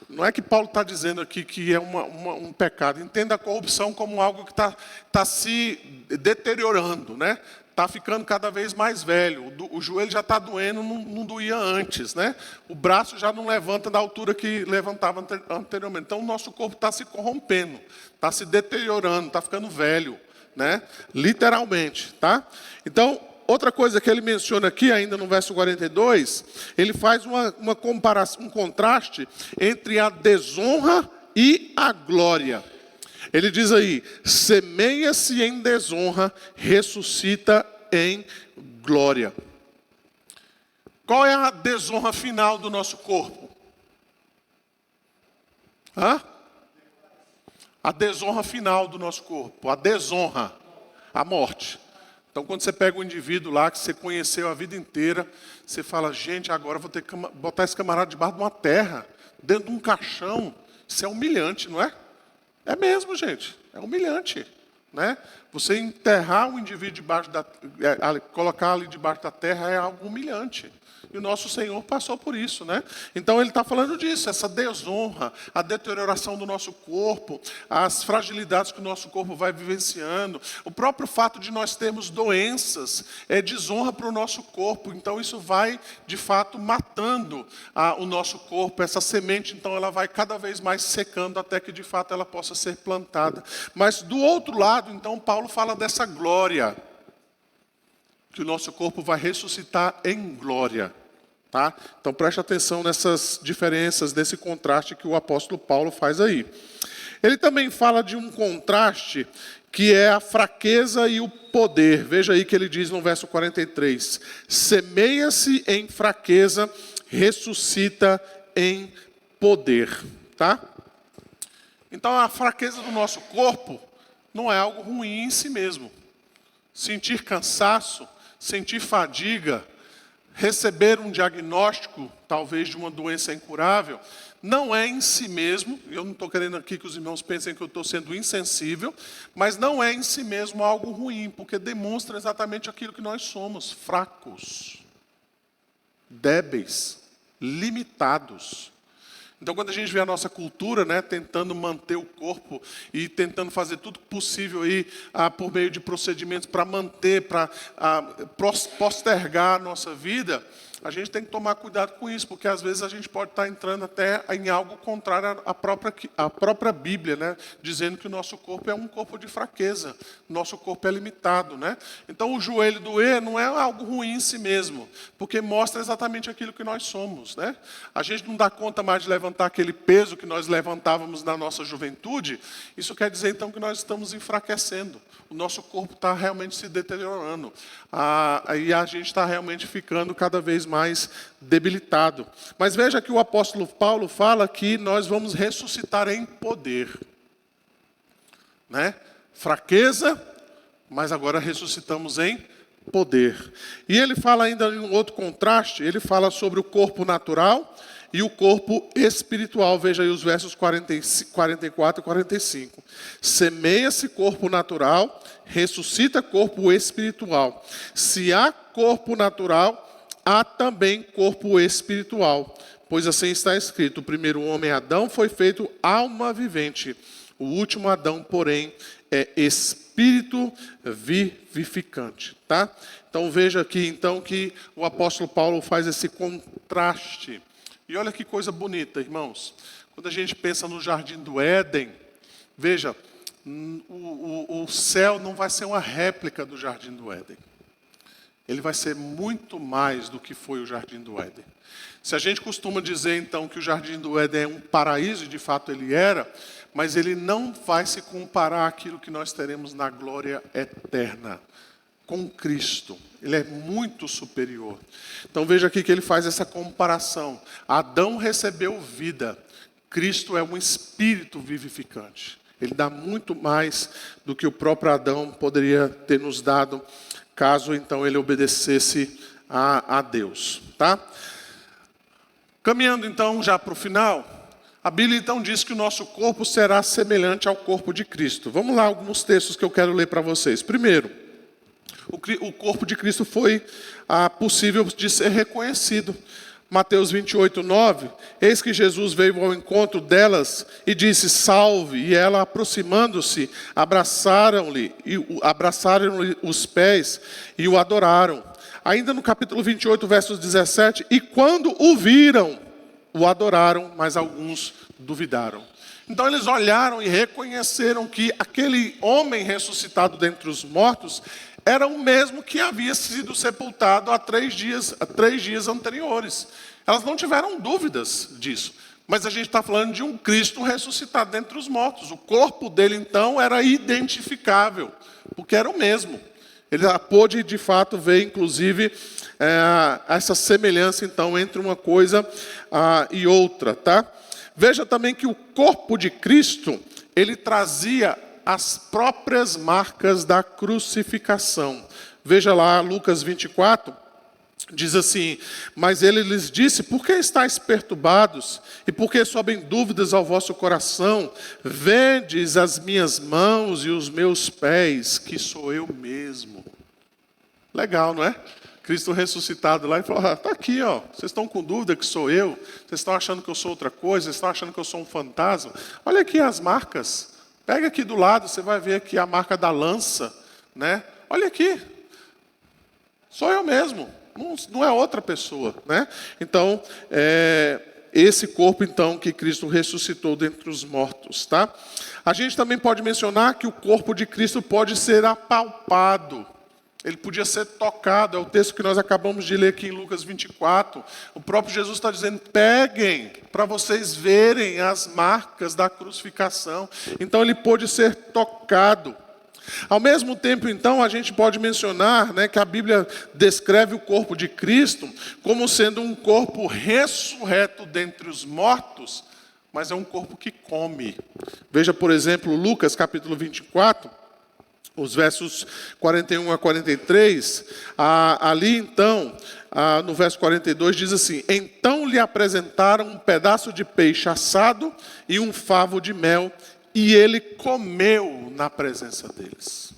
Não é que Paulo está dizendo aqui que é um pecado. Entenda a corrupção como algo que está se deteriorando, né? Está ficando cada vez mais velho. O joelho já está doendo, não doía antes, né? O braço já não levanta da altura que levantava anteriormente. Então, o nosso corpo está se corrompendo, está se deteriorando, está ficando velho, né? Literalmente, tá? Então, outra coisa que ele menciona aqui, ainda no verso 42, ele faz uma comparação, um contraste entre a desonra e a glória. Ele diz aí, semeia-se em desonra, ressuscita em glória. Qual é a desonra final do nosso corpo? A desonra final do nosso corpo, a desonra, a morte. Então, quando você pega um indivíduo lá que você conheceu a vida inteira, você fala, gente, agora eu vou ter que botar esse camarada debaixo de uma terra, dentro de um caixão. Isso é humilhante, não é? É mesmo, gente. É humilhante, né? Você enterrar um indivíduo debaixo colocar ali debaixo da terra é algo humilhante. E o nosso Senhor passou por isso, né? Então ele está falando disso, essa desonra, a deterioração do nosso corpo, as fragilidades que o nosso corpo vai vivenciando, o próprio fato de nós termos doenças é desonra para o nosso corpo. Então isso vai, de fato, matando o nosso corpo. Essa semente, então, ela vai cada vez mais secando até que, de fato, ela possa ser plantada. Mas do outro lado, então, Paulo fala dessa glória, que o nosso corpo vai ressuscitar em glória. Tá? Então preste atenção nessas diferenças, nesse contraste que o apóstolo Paulo faz aí. Ele também fala de um contraste que é a fraqueza e o poder. Veja aí que ele diz no verso 43. Semeia-se em fraqueza, ressuscita em poder. Tá? Então a fraqueza do nosso corpo não é algo ruim em si mesmo. Sentir cansaço, sentir fadiga, receber um diagnóstico, talvez de uma doença incurável, não é em si mesmo, eu não estou querendo aqui que os irmãos pensem que eu estou sendo insensível, mas não é em si mesmo algo ruim, porque demonstra exatamente aquilo que nós somos, fracos, débeis, limitados. Então, quando a gente vê a nossa cultura, né, tentando manter o corpo e tentando fazer tudo possível aí, por meio de procedimentos para manter, para postergar a nossa vida, a gente tem que tomar cuidado com isso, porque às vezes a gente pode estar entrando até em algo contrário à própria Bíblia, né? Dizendo que o nosso corpo é um corpo de fraqueza, nosso corpo é limitado, né? Então o joelho doer não é algo ruim em si mesmo, porque mostra exatamente aquilo que nós somos, né? A gente não dá conta mais de levantar aquele peso que nós levantávamos na nossa juventude, isso quer dizer então que nós estamos enfraquecendo, o nosso corpo está realmente se deteriorando, e a gente está realmente ficando cada vez mais debilitado. Mas veja que o apóstolo Paulo fala que nós vamos ressuscitar em poder, né? Fraqueza, mas agora ressuscitamos em poder. E ele fala ainda em um outro contraste, ele fala sobre o corpo natural e o corpo espiritual. Veja aí os versos 44 e 45. Semeia-se corpo natural, ressuscita corpo espiritual. Se há corpo natural, há também corpo espiritual. Pois assim está escrito, o primeiro homem, Adão, foi feito alma vivente. O último Adão, porém, é espírito vivificante. Tá? Então veja aqui então, que o apóstolo Paulo faz esse contraste. E olha que coisa bonita, irmãos. Quando a gente pensa no jardim do Éden, veja, o céu não vai ser uma réplica do jardim do Éden. Ele vai ser muito mais do que foi o jardim do Éden. Se a gente costuma dizer, então, que o jardim do Éden é um paraíso, e de fato ele era, mas ele não vai se comparar àquilo que nós teremos na glória eterna. com Cristo. Ele é muito superior. Então veja aqui que ele faz essa comparação. Adão recebeu vida. Cristo é um espírito vivificante. Ele dá muito mais do que o próprio Adão poderia ter nos dado, caso então ele obedecesse a Deus. Tá? Caminhando então já para o final, a Bíblia então diz que o nosso corpo será semelhante ao corpo de Cristo. Vamos lá, alguns textos que eu quero ler para vocês. Primeiro, o corpo de Cristo foi possível de ser reconhecido. Mateus 28, 9, eis que Jesus veio ao encontro delas e disse, salve, e ela aproximando-se, abraçaram-lhe os pés e o adoraram. Ainda no capítulo 28, versos 17, e quando o viram, o adoraram, mas alguns duvidaram. Então eles olharam e reconheceram que aquele homem ressuscitado dentre os mortos era o mesmo que havia sido sepultado há 3 dias anteriores. Elas não tiveram dúvidas disso. Mas a gente está falando de um Cristo ressuscitado dentre os mortos. O corpo dele, então, era identificável, porque era o mesmo. Ele pôde, de fato, ver, inclusive, essa semelhança, então, entre uma coisa e outra. Tá? Veja também que o corpo de Cristo, ele trazia as próprias marcas da crucificação. Veja lá, Lucas 24, diz assim, mas ele lhes disse, por que estáis perturbados? E por que sobem dúvidas ao vosso coração? Vedes as minhas mãos e os meus pés, que sou eu mesmo. Legal, não é? Cristo ressuscitado lá e falou, está aqui, ó. Vocês estão com dúvida que sou eu? Vocês estão achando que eu sou outra coisa? Vocês estão achando que eu sou um fantasma? Olha aqui as marcas. Pega aqui do lado, você vai ver aqui a marca da lança, né? Olha aqui, sou eu mesmo, não é outra pessoa, né? Então, esse corpo então que Cristo ressuscitou dentre os mortos, tá? A gente também pode mencionar que o corpo de Cristo pode ser apalpado. Ele podia ser tocado, é o texto que nós acabamos de ler aqui em Lucas 24. O próprio Jesus está dizendo, peguem para vocês verem as marcas da crucificação. Então ele pôde ser tocado. Ao mesmo tempo, então, a gente pode mencionar, né, que a Bíblia descreve o corpo de Cristo como sendo um corpo ressurreto dentre os mortos, mas é um corpo que come. Veja, por exemplo, Lucas capítulo 24, os versos 41 a 43, ali então, no verso 42, diz assim, então lhe apresentaram um pedaço de peixe assado e um favo de mel, e ele comeu na presença deles.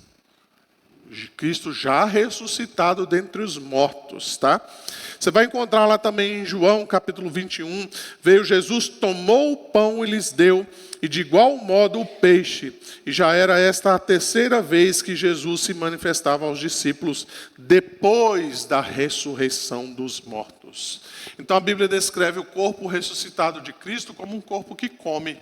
Cristo já ressuscitado dentre os mortos, tá? Você vai encontrar lá também em João, capítulo 21, veio Jesus, tomou o pão e lhes deu, e de igual modo o peixe. E já era esta a 3ª vez que Jesus se manifestava aos discípulos, depois da ressurreição dos mortos. Então a Bíblia descreve o corpo ressuscitado de Cristo como um corpo que come.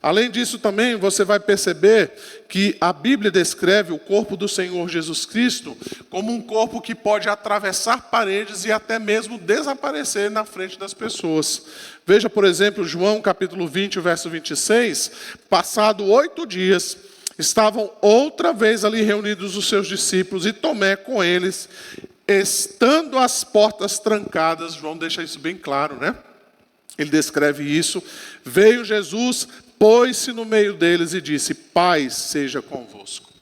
Além disso também você vai perceber que a Bíblia descreve o corpo do Senhor Jesus Cristo como um corpo que pode atravessar paredes e até mesmo desaparecer na frente das pessoas. Veja, por exemplo, João capítulo 20, verso 26, passado 8 dias, estavam outra vez ali reunidos os seus discípulos e Tomé com eles, estando as portas trancadas. João deixa isso bem claro, né? Ele descreve isso. Veio Jesus, pôs-se no meio deles e disse, paz seja convosco.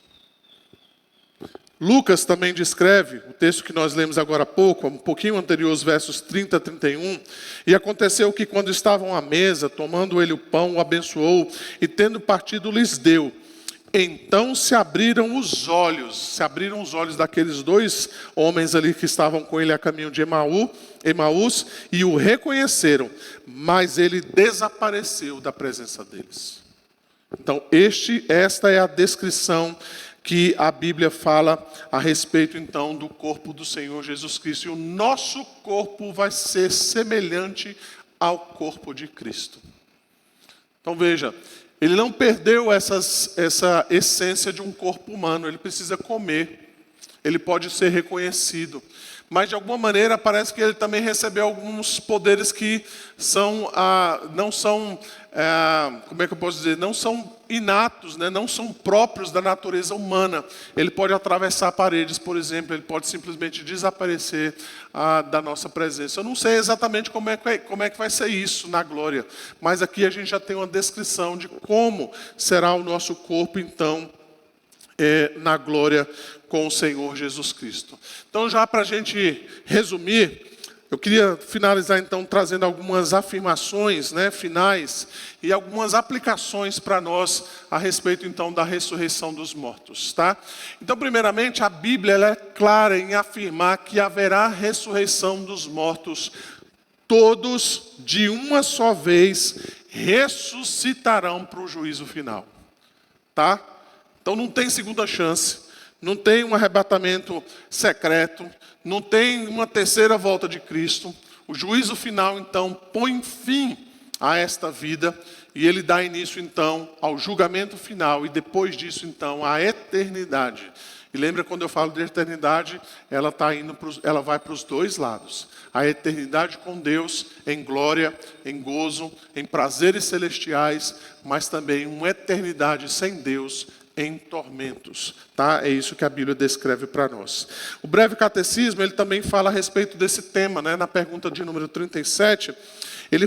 Lucas também descreve, o texto que nós lemos agora há pouco, um pouquinho anterior, os versos 30 a 31, e aconteceu que quando estavam à mesa, tomando ele o pão, o abençoou, e tendo partido lhes deu. Então se abriram os olhos daqueles 2 homens ali que estavam com ele a caminho de Emaús, e o reconheceram, mas ele desapareceu da presença deles. Então esta é a descrição que a Bíblia fala a respeito então do corpo do Senhor Jesus Cristo. E o nosso corpo vai ser semelhante ao corpo de Cristo. Então veja, ele não perdeu essa essência de um corpo humano, ele precisa comer. ele pode ser reconhecido. Mas, de alguma maneira, parece que ele também recebeu alguns poderes que não são, como é que eu posso dizer, não são inatos, né? Não são próprios da natureza humana. Ele pode atravessar paredes, por exemplo, ele pode simplesmente desaparecer da nossa presença. Eu não sei exatamente como é que vai ser isso na glória, mas aqui a gente já tem uma descrição de como será o nosso corpo, então, na glória com o Senhor Jesus Cristo. Então, já para a gente resumir, eu queria finalizar então trazendo algumas afirmações, né, finais e algumas aplicações para nós a respeito então da ressurreição dos mortos, tá? Então, primeiramente, a Bíblia ela é clara em afirmar que haverá ressurreição dos mortos. Todos de uma só vez ressuscitarão para o juízo final, tá? Então não tem segunda chance. Não tem um arrebatamento secreto, não tem uma terceira volta de Cristo. O juízo final, então, põe fim a esta vida e ele dá início, então, ao julgamento final e depois disso, então, à eternidade. E lembra quando eu falo de eternidade, ela vai para os dois lados. A eternidade com Deus em glória, em gozo, em prazeres celestiais, mas também uma eternidade sem Deus em tormentos, tá? É isso que a Bíblia descreve para nós. O breve catecismo, ele também fala a respeito desse tema, né? Na pergunta de número 37, ele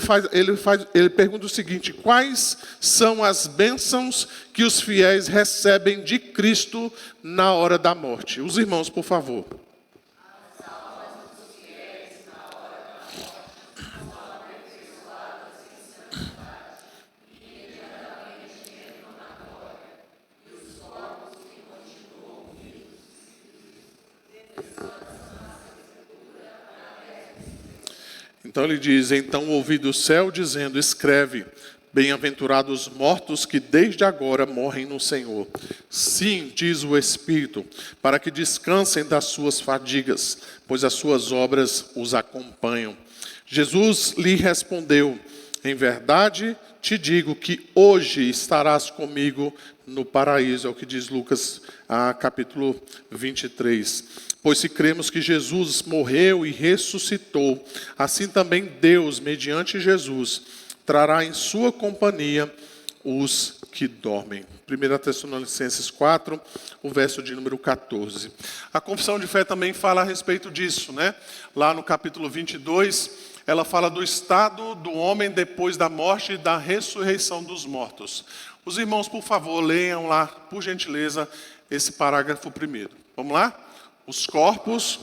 pergunta o seguinte: quais são as bênçãos que os fiéis recebem de Cristo na hora da morte? Os irmãos, por favor. Então ele diz: então ouvi do céu dizendo, escreve, bem-aventurados os mortos que desde agora morrem no Senhor. Sim, diz o Espírito, para que descansem das suas fadigas, pois as suas obras os acompanham. Jesus lhe respondeu, em verdade te digo que hoje estarás comigo no paraíso, é o que diz Lucas, capítulo 23. Pois se cremos que Jesus morreu e ressuscitou, assim também Deus, mediante Jesus, trará em sua companhia os que dormem. 1 Tessalonicenses 4, o verso de número 14. A confissão de fé também fala a respeito disso, né? Lá no capítulo 22, ela fala do estado do homem depois da morte e da ressurreição dos mortos. Os irmãos, por favor, leiam lá, por gentileza, esse parágrafo primeiro. Vamos lá? Os corpos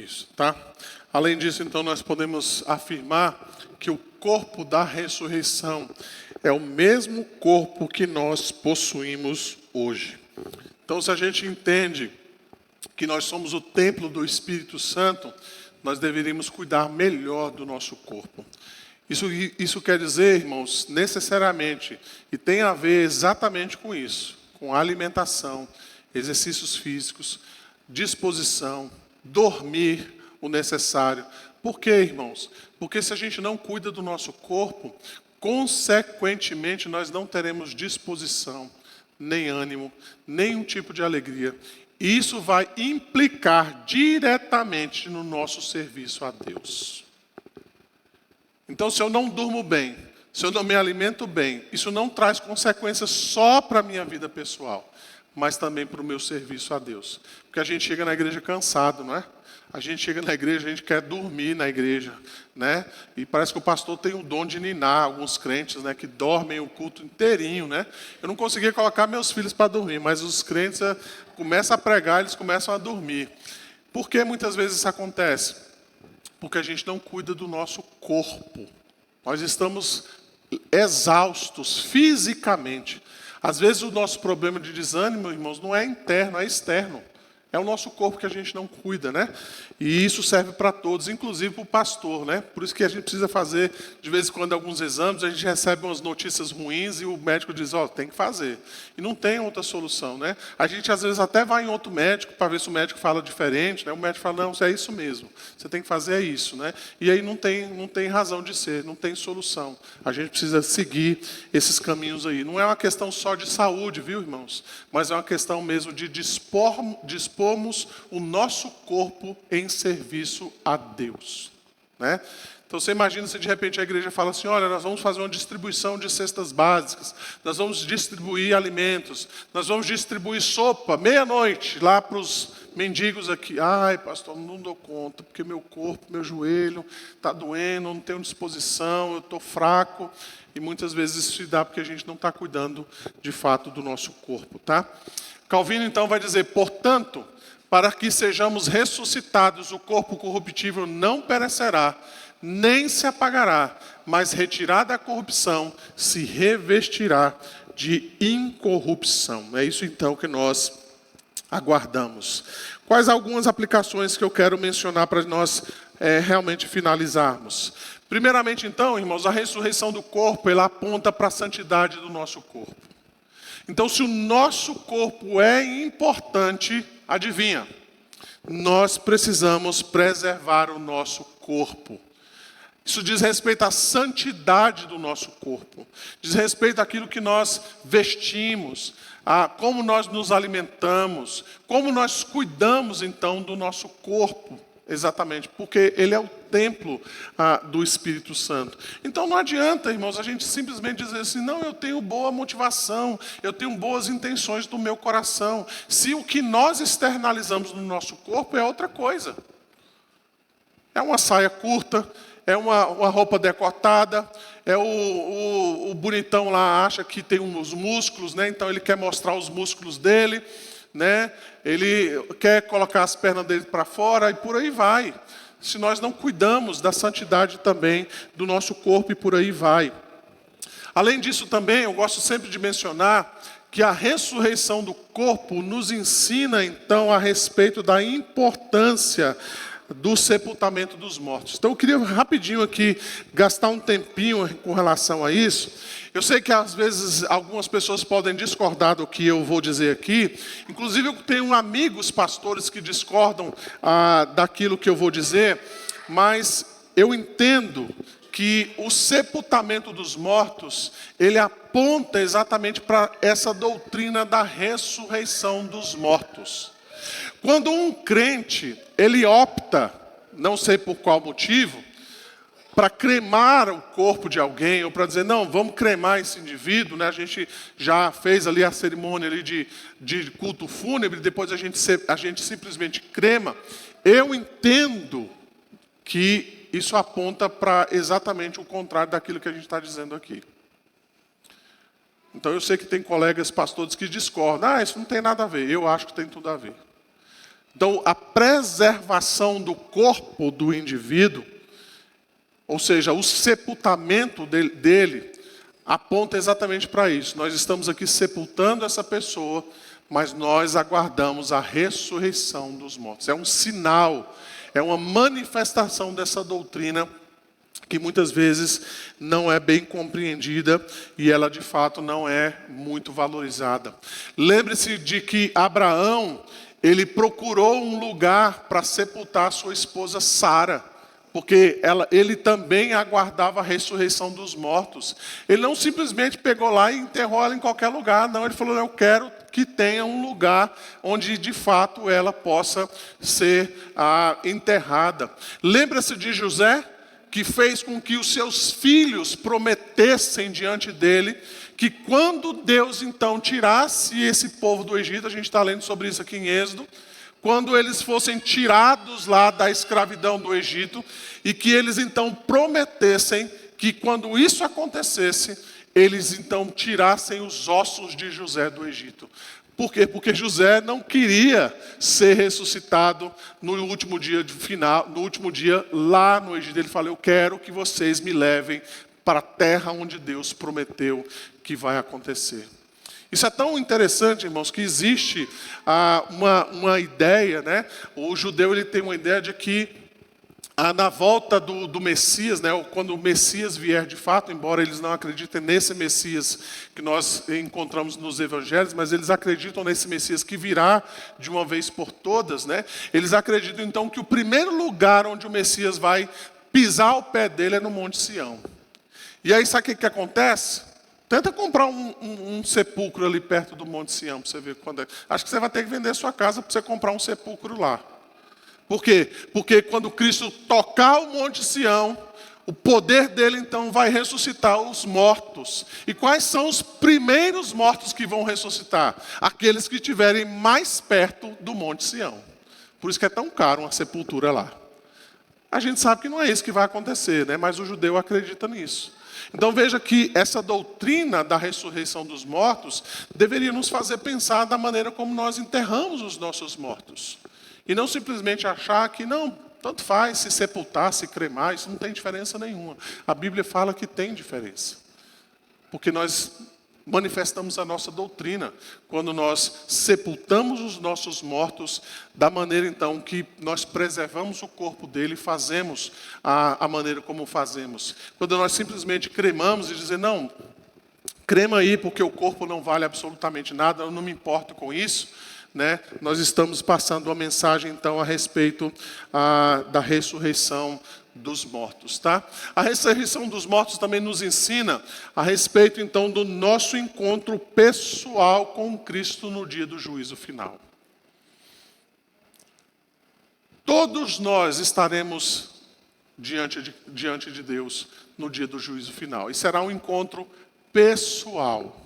isso, tá? Além disso, então, nós podemos afirmar que o corpo da ressurreição é o mesmo corpo que nós possuímos hoje. Então, se a gente entende que nós somos o templo do Espírito Santo, nós deveríamos cuidar melhor do nosso corpo. Isso quer dizer, irmãos, necessariamente, e tem a ver exatamente com isso, com alimentação, exercícios físicos, disposição, dormir o necessário. Por quê, irmãos? Porque se a gente não cuida do nosso corpo, consequentemente nós não teremos disposição, nem ânimo, nenhum tipo de alegria. E isso vai implicar diretamente no nosso serviço a Deus. Então, se eu não durmo bem, se eu não me alimento bem, isso não traz consequências só para a minha vida pessoal, mas também para o meu serviço a Deus. Porque a gente chega na igreja cansado, não é? A gente chega na igreja, a gente quer dormir na igreja, né? E parece que o pastor tem o dom de ninar, alguns crentes, né, que dormem o culto inteirinho, né? Eu não conseguia colocar meus filhos para dormir, mas os crentes começam a pregar, eles começam a dormir. Por que muitas vezes isso acontece? Porque a gente não cuida do nosso corpo. Nós estamos exaustos fisicamente. Às vezes o nosso problema de desânimo, irmãos, não é interno, é externo. É o nosso corpo que a gente não cuida, né? E isso serve para todos, inclusive para o pastor, né? Por isso que a gente precisa fazer, de vez em quando, alguns exames, a gente recebe umas notícias ruins e o médico diz, tem que fazer. E não tem outra solução, né? A gente, às vezes, até vai em outro médico para ver se o médico fala diferente, né? O médico fala, não, é isso mesmo, você tem que fazer isso, né? E aí não tem razão de ser, não tem solução. A gente precisa seguir esses caminhos aí. Não é uma questão só de saúde, viu, irmãos? Mas é uma questão mesmo de dispormos o nosso corpo em serviço a Deus, né? Então você imagina se de repente a igreja fala assim, olha, nós vamos fazer uma distribuição de cestas básicas, nós vamos distribuir alimentos, nós vamos distribuir sopa, meia-noite, lá para os mendigos aqui. Ai, pastor, não dou conta, porque meu corpo, meu joelho está doendo, não tenho disposição, eu estou fraco. E muitas vezes isso se dá porque a gente não está cuidando de fato do nosso corpo, tá? Calvino então vai dizer, portanto, para que sejamos ressuscitados, o corpo corruptível não perecerá, nem se apagará, mas retirada a corrupção, se revestirá de incorrupção. É isso então que nós aguardamos. Quais algumas aplicações que eu quero mencionar para nós realmente finalizarmos? Primeiramente então, irmãos, a ressurreição do corpo, ela aponta para a santidade do nosso corpo. Então, se o nosso corpo é importante, adivinha, nós precisamos preservar o nosso corpo. Isso diz respeito à santidade do nosso corpo, diz respeito àquilo que nós vestimos, a como nós nos alimentamos, como nós cuidamos então do nosso corpo. Exatamente, porque ele é o templo do Espírito Santo. Então não adianta, irmãos, a gente simplesmente dizer assim, não, eu tenho boa motivação, eu tenho boas intenções do meu coração, se o que nós externalizamos no nosso corpo é outra coisa. É uma saia curta, é uma roupa decotada, é o bonitão lá acha que tem uns músculos, né? Então ele quer mostrar os músculos dele, né? Ele quer colocar as pernas dele para fora e por aí vai. Se nós não cuidamos da santidade também do nosso corpo e por aí vai. Além disso também, eu gosto sempre de mencionar que a ressurreição do corpo nos ensina então a respeito da importância do sepultamento dos mortos. Então eu queria rapidinho aqui gastar um tempinho com relação a isso. Eu sei que às vezes algumas pessoas podem discordar do que eu vou dizer aqui. Inclusive eu tenho amigos pastores que discordam daquilo que eu vou dizer. Mas eu entendo que o sepultamento dos mortos, ele aponta exatamente para essa doutrina da ressurreição dos mortos. Quando um crente, ele opta, não sei por qual motivo, para cremar o corpo de alguém, ou para dizer, não, vamos cremar esse indivíduo, né? A gente já fez ali a cerimônia ali de culto fúnebre, depois a gente simplesmente crema. Eu entendo que isso aponta para exatamente o contrário daquilo que a gente está dizendo aqui. Então eu sei que tem colegas pastores que discordam, isso não tem nada a ver, eu acho que tem tudo a ver. Então a preservação do corpo do indivíduo, ou seja, o sepultamento dele aponta exatamente para isso. Nós estamos aqui sepultando essa pessoa, mas nós aguardamos a ressurreição dos mortos. É um sinal, é uma manifestação dessa doutrina que muitas vezes não é bem compreendida e ela de fato não é muito valorizada. Lembre-se de que Abraão, ele procurou um lugar para sepultar sua esposa Sara, porque ele também aguardava a ressurreição dos mortos. Ele não simplesmente pegou lá e enterrou ela em qualquer lugar, não. Ele falou, eu quero que tenha um lugar onde de fato ela possa ser enterrada. Lembra-se de José, que fez com que os seus filhos prometessem diante dele, que quando Deus então tirasse esse povo do Egito, a gente está lendo sobre isso aqui em Êxodo, quando eles fossem tirados lá da escravidão do Egito, e que eles então prometessem que quando isso acontecesse, eles então tirassem os ossos de José do Egito. Por quê? Porque José não queria ser ressuscitado no último dia final, no último dia lá no Egito. Ele falou: eu quero que vocês me levem para a terra onde Deus prometeu que vai acontecer. Isso é tão interessante, irmãos, que existe uma ideia, né? O judeu ele tem uma ideia de que na volta do Messias, né, ou quando o Messias vier de fato, embora eles não acreditem nesse Messias que nós encontramos nos evangelhos, mas eles acreditam nesse Messias que virá de uma vez por todas, né? Eles acreditam então que o primeiro lugar onde o Messias vai pisar o pé dele é no Monte Sião. E aí sabe o que acontece? Tenta comprar um sepulcro ali perto do Monte Sião para você ver quando é. Acho que você vai ter que vender sua casa para você comprar um sepulcro lá. Por quê? Porque quando Cristo tocar o Monte Sião, o poder dele então vai ressuscitar os mortos. E quais são os primeiros mortos que vão ressuscitar? Aqueles que estiverem mais perto do Monte Sião. Por isso que é tão caro uma sepultura lá. A gente sabe que não é isso que vai acontecer, né? Mas o judeu acredita nisso. Então veja que essa doutrina da ressurreição dos mortos deveria nos fazer pensar da maneira como nós enterramos os nossos mortos. E não simplesmente achar que não, tanto faz se sepultar, se cremar, isso não tem diferença nenhuma. A Bíblia fala que tem diferença. Porque nós manifestamos a nossa doutrina quando nós sepultamos os nossos mortos da maneira então que nós preservamos o corpo dele e fazemos a maneira como fazemos. Quando nós simplesmente cremamos e dizemos, não, crema aí porque o corpo não vale absolutamente nada, eu não me importo com isso, né? Nós estamos passando uma mensagem então a respeito da ressurreição dos mortos, tá? A ressurreição dos mortos também nos ensina a respeito então do nosso encontro pessoal com Cristo no dia do juízo final. Todos nós estaremos diante de Deus no dia do juízo final. E será um encontro pessoal.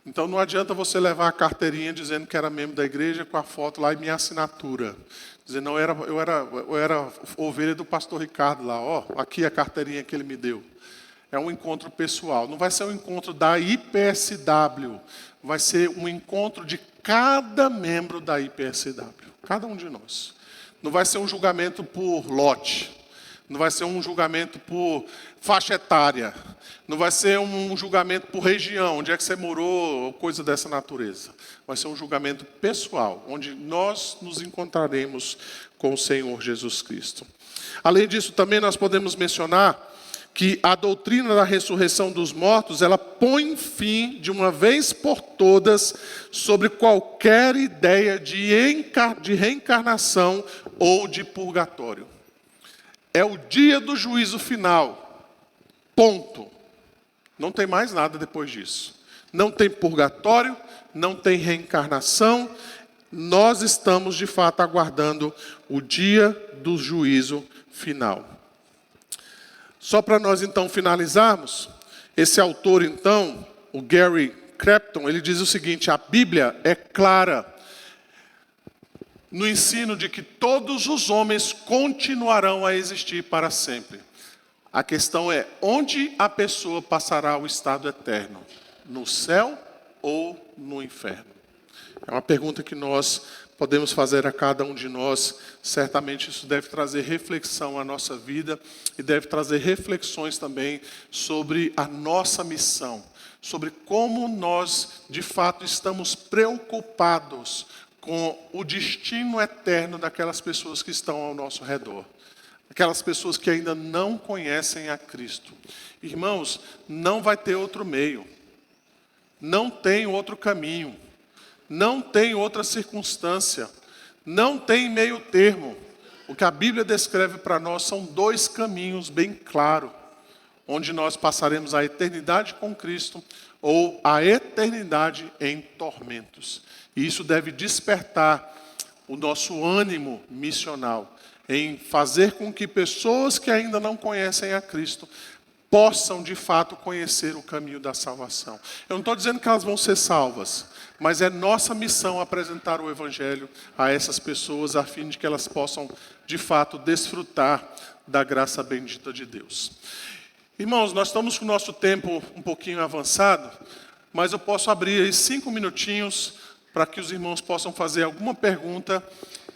Então não adianta você levar a carteirinha dizendo que era membro da igreja com a foto lá e minha assinatura. Dizendo, não, eu era ovelha do pastor Ricardo lá, ó, aqui a carteirinha que ele me deu. É um encontro pessoal. Não vai ser um encontro da IPSW, vai ser um encontro de cada membro da IPSW, cada um de nós. Não vai ser um julgamento por lote. Não vai ser um julgamento por faixa etária. Não vai ser um julgamento por região, onde é que você morou, coisa dessa natureza. Vai ser um julgamento pessoal, onde nós nos encontraremos com o Senhor Jesus Cristo. Além disso, também nós podemos mencionar que a doutrina da ressurreição dos mortos, ela põe fim, de uma vez por todas, sobre qualquer ideia de reencarnação ou de purgatório. É o dia do juízo final. Ponto. Não tem mais nada depois disso. Não tem purgatório, não tem reencarnação. Nós estamos, de fato, aguardando o dia do juízo final. Só para nós, então, finalizarmos, esse autor, então, o Gary Crepton, ele diz o seguinte: a Bíblia é clara no ensino de que todos os homens continuarão a existir para sempre. A questão é, onde a pessoa passará o estado eterno? No céu ou no inferno? É uma pergunta que nós podemos fazer a cada um de nós. Certamente isso deve trazer reflexão à nossa vida e deve trazer reflexões também sobre a nossa missão, sobre como nós, de fato, estamos preocupados com o destino eterno daquelas pessoas que estão ao nosso redor. Aquelas pessoas que ainda não conhecem a Cristo. Irmãos, não vai ter outro meio. Não tem outro caminho. Não tem outra circunstância. Não tem meio termo. O que a Bíblia descreve para nós são dois caminhos bem claros, onde nós passaremos a eternidade com Cristo ou a eternidade em tormentos. E isso deve despertar o nosso ânimo missional. em fazer com que pessoas que ainda não conhecem a Cristo possam, de fato, conhecer o caminho da salvação. Eu não estou dizendo que elas vão ser salvas, mas é nossa missão apresentar o Evangelho a essas pessoas, a fim de que elas possam, de fato, desfrutar da graça bendita de Deus. Irmãos, nós estamos com o nosso tempo um pouquinho avançado, mas eu posso abrir aí 5 minutinhos para que os irmãos possam fazer alguma pergunta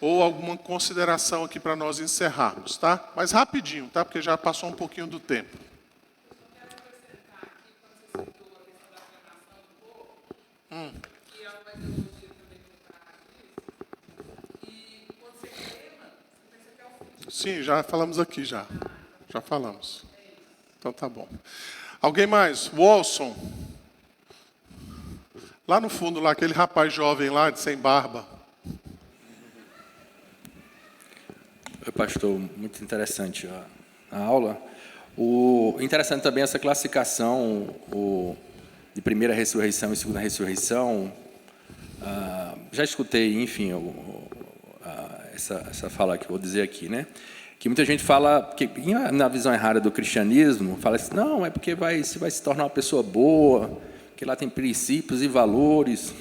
ou alguma consideração aqui para nós encerrarmos, tá? Mas rapidinho, tá? Porque já passou um pouquinho do tempo. Sim, já falamos aqui, já falamos. Então tá bom. Alguém mais? Wilson. Lá no fundo, lá, aquele rapaz jovem lá, sem barba. Oi, pastor, muito interessante a aula. Interessante também essa classificação de primeira ressurreição e segunda ressurreição. Já escutei, enfim, essa fala que eu vou dizer aqui, né? Que muita gente fala, que na visão errada do cristianismo, fala assim, não, é porque você vai se tornar uma pessoa boa, que lá tem princípios e valores.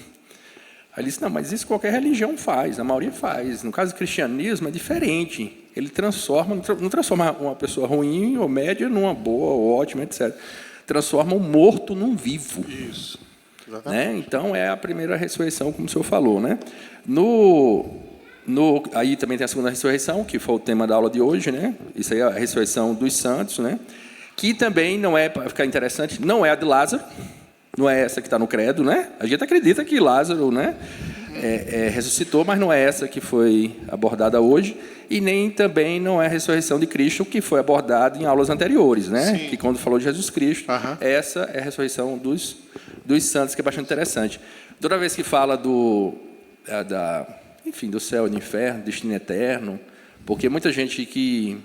Aí ele disse, não, mas isso qualquer religião faz, a maioria faz. No caso do cristianismo é diferente. Ele não transforma uma pessoa ruim ou média numa boa ou ótima, etc. Transforma um morto num vivo. Isso, exatamente. Né? Então, é a primeira ressurreição, como o senhor falou. Né? Aí também tem a segunda ressurreição, que foi o tema da aula de hoje. Né? Isso aí é a ressurreição dos santos. Né? Que também não é, para ficar interessante, não é a de Lázaro. Não é essa que está no credo, né? A gente acredita que Lázaro, né, ressuscitou, mas não é essa que foi abordada hoje, e nem também não é a ressurreição de Cristo, que foi abordada em aulas anteriores, né? Que quando falou de Jesus Cristo, essa é a ressurreição dos santos, que é bastante interessante. Toda vez que fala do céu e do inferno, destino eterno, porque muita gente que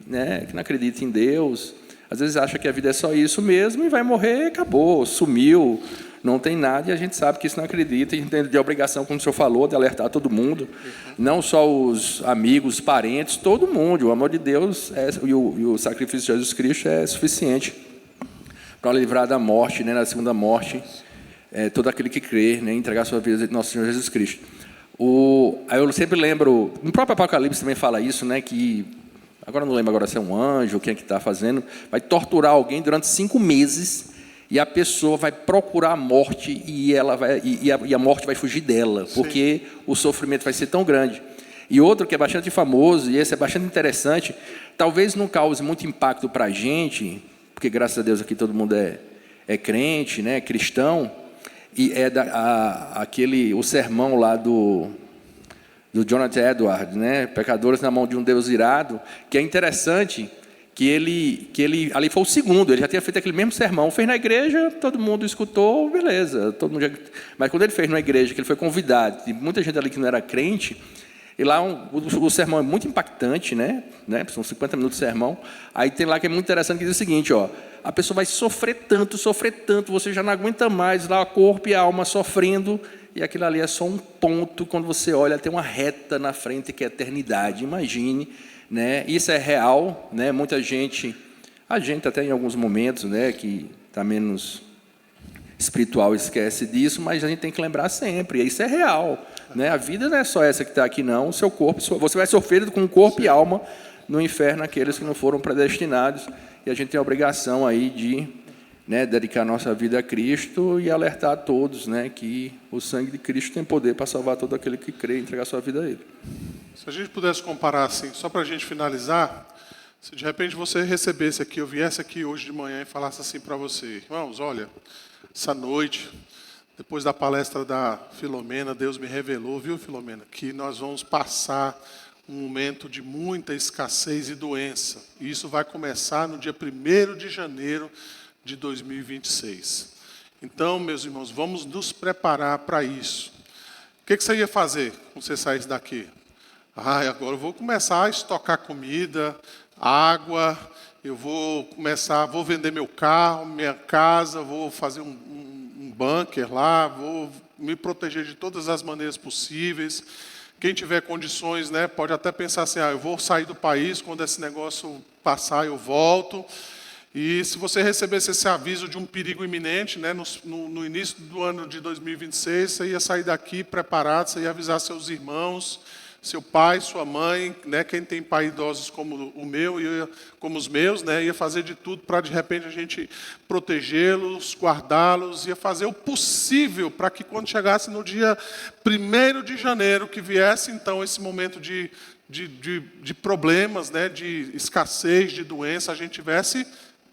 não acredita em Deus, às vezes acha que a vida é só isso mesmo e vai morrer, acabou, sumiu, não tem nada, e a gente sabe que isso não acredita, e a gente tem de obrigação, como o senhor falou, de alertar todo mundo, não só os amigos, os parentes, todo mundo. O amor de Deus e o sacrifício de Jesus Cristo é suficiente para livrar da morte, né, na segunda morte, todo aquele que crê, né, entregar sua vida ao nosso Senhor Jesus Cristo. Aí eu sempre lembro, no próprio Apocalipse também fala isso, né, que agora não lembro se é um anjo, quem é que está fazendo, vai torturar alguém durante 5 meses e a pessoa vai procurar a morte e a morte vai fugir dela, porque o sofrimento vai ser tão grande. E outro que é bastante famoso, e esse é bastante interessante, talvez não cause muito impacto para a gente, porque graças a Deus aqui todo mundo é crente, né, cristão, e é o sermão lá do Jonathan Edwards, né? Pecadores na mão de um Deus irado, que é interessante que ele ali foi o segundo, ele já tinha feito aquele mesmo sermão, fez na igreja, todo mundo escutou, beleza, mas quando ele fez na igreja, que ele foi convidado, e muita gente ali que não era crente, e lá o sermão é muito impactante, né? São 50 minutos de sermão, aí tem lá que é muito interessante, que diz o seguinte, a pessoa vai sofrer tanto, você já não aguenta mais, lá o corpo e a alma sofrendo, e aquilo ali é só um ponto, quando você olha, tem uma reta na frente que é a eternidade, imagine, né? Isso é real, né? Muita gente, a gente até em alguns momentos, né, que está menos espiritual esquece disso, mas a gente tem que lembrar sempre, isso é real, né? A vida não é só essa que está aqui não, o seu corpo, você vai sofrer com corpo e alma no inferno, aqueles que não foram predestinados, e a gente tem a obrigação aí de dedicar nossa vida a Cristo e alertar a todos, né, que o sangue de Cristo tem poder para salvar todo aquele que crê e entregar sua vida a Ele. Se a gente pudesse comparar assim, só para a gente finalizar, se de repente você recebesse aqui, eu viesse aqui hoje de manhã e falasse assim para você, irmãos, olha, essa noite, depois da palestra da Filomena, Deus me revelou, viu, Filomena, que nós vamos passar um momento de muita escassez e doença. E isso vai começar no dia 1º de janeiro de 2026. Então, meus irmãos, vamos nos preparar para isso. O que você ia fazer quando você saísse daqui? Agora eu vou começar a estocar comida, água, vou vender meu carro, minha casa, vou fazer um bunker lá, vou me proteger de todas as maneiras possíveis. Quem tiver condições, né, pode até pensar assim, eu vou sair do país, quando esse negócio passar eu volto. E se você recebesse esse aviso de um perigo iminente, né, no início do ano de 2026, você ia sair daqui preparado, você ia avisar seus irmãos, seu pai, sua mãe, né, quem tem pai idosos como o meu, como os meus, né, ia fazer de tudo para, de repente, a gente protegê-los, guardá-los, ia fazer o possível para que, quando chegasse no dia 1º de janeiro, que viesse, então, esse momento de problemas, né, de escassez, de doença, a gente tivesse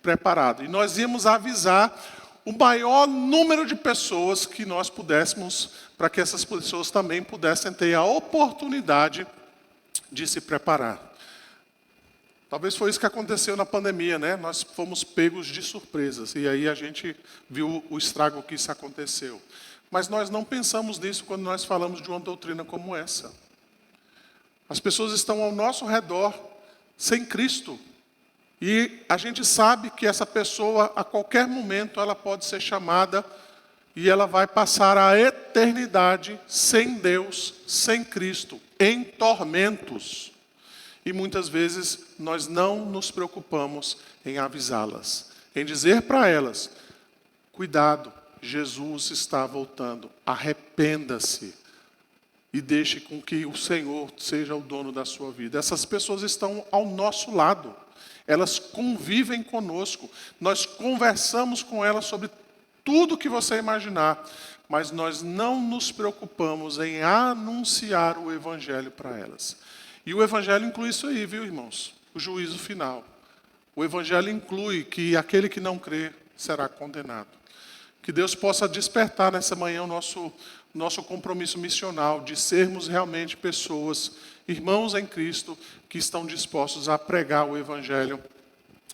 preparado. E nós íamos avisar o maior número de pessoas que nós pudéssemos, para que essas pessoas também pudessem ter a oportunidade de se preparar. Talvez foi isso que aconteceu na pandemia, né? Nós fomos pegos de surpresas, e aí a gente viu o estrago que isso aconteceu. Mas nós não pensamos nisso quando nós falamos de uma doutrina como essa. As pessoas estão ao nosso redor sem Cristo. E a gente sabe que essa pessoa, a qualquer momento, ela pode ser chamada e ela vai passar a eternidade sem Deus, sem Cristo, em tormentos. E muitas vezes nós não nos preocupamos em avisá-las, em dizer para elas, cuidado, Jesus está voltando, arrependa-se e deixe com que o Senhor seja o dono da sua vida. Essas pessoas estão ao nosso lado. Elas convivem conosco, nós conversamos com elas sobre tudo que você imaginar, mas nós não nos preocupamos em anunciar o Evangelho para elas. E o Evangelho inclui isso aí, viu, irmãos? O juízo final. O Evangelho inclui que aquele que não crê será condenado. Que Deus possa despertar nessa manhã o nosso compromisso missional de sermos realmente pessoas, irmãos em Cristo, que estão dispostos a pregar o Evangelho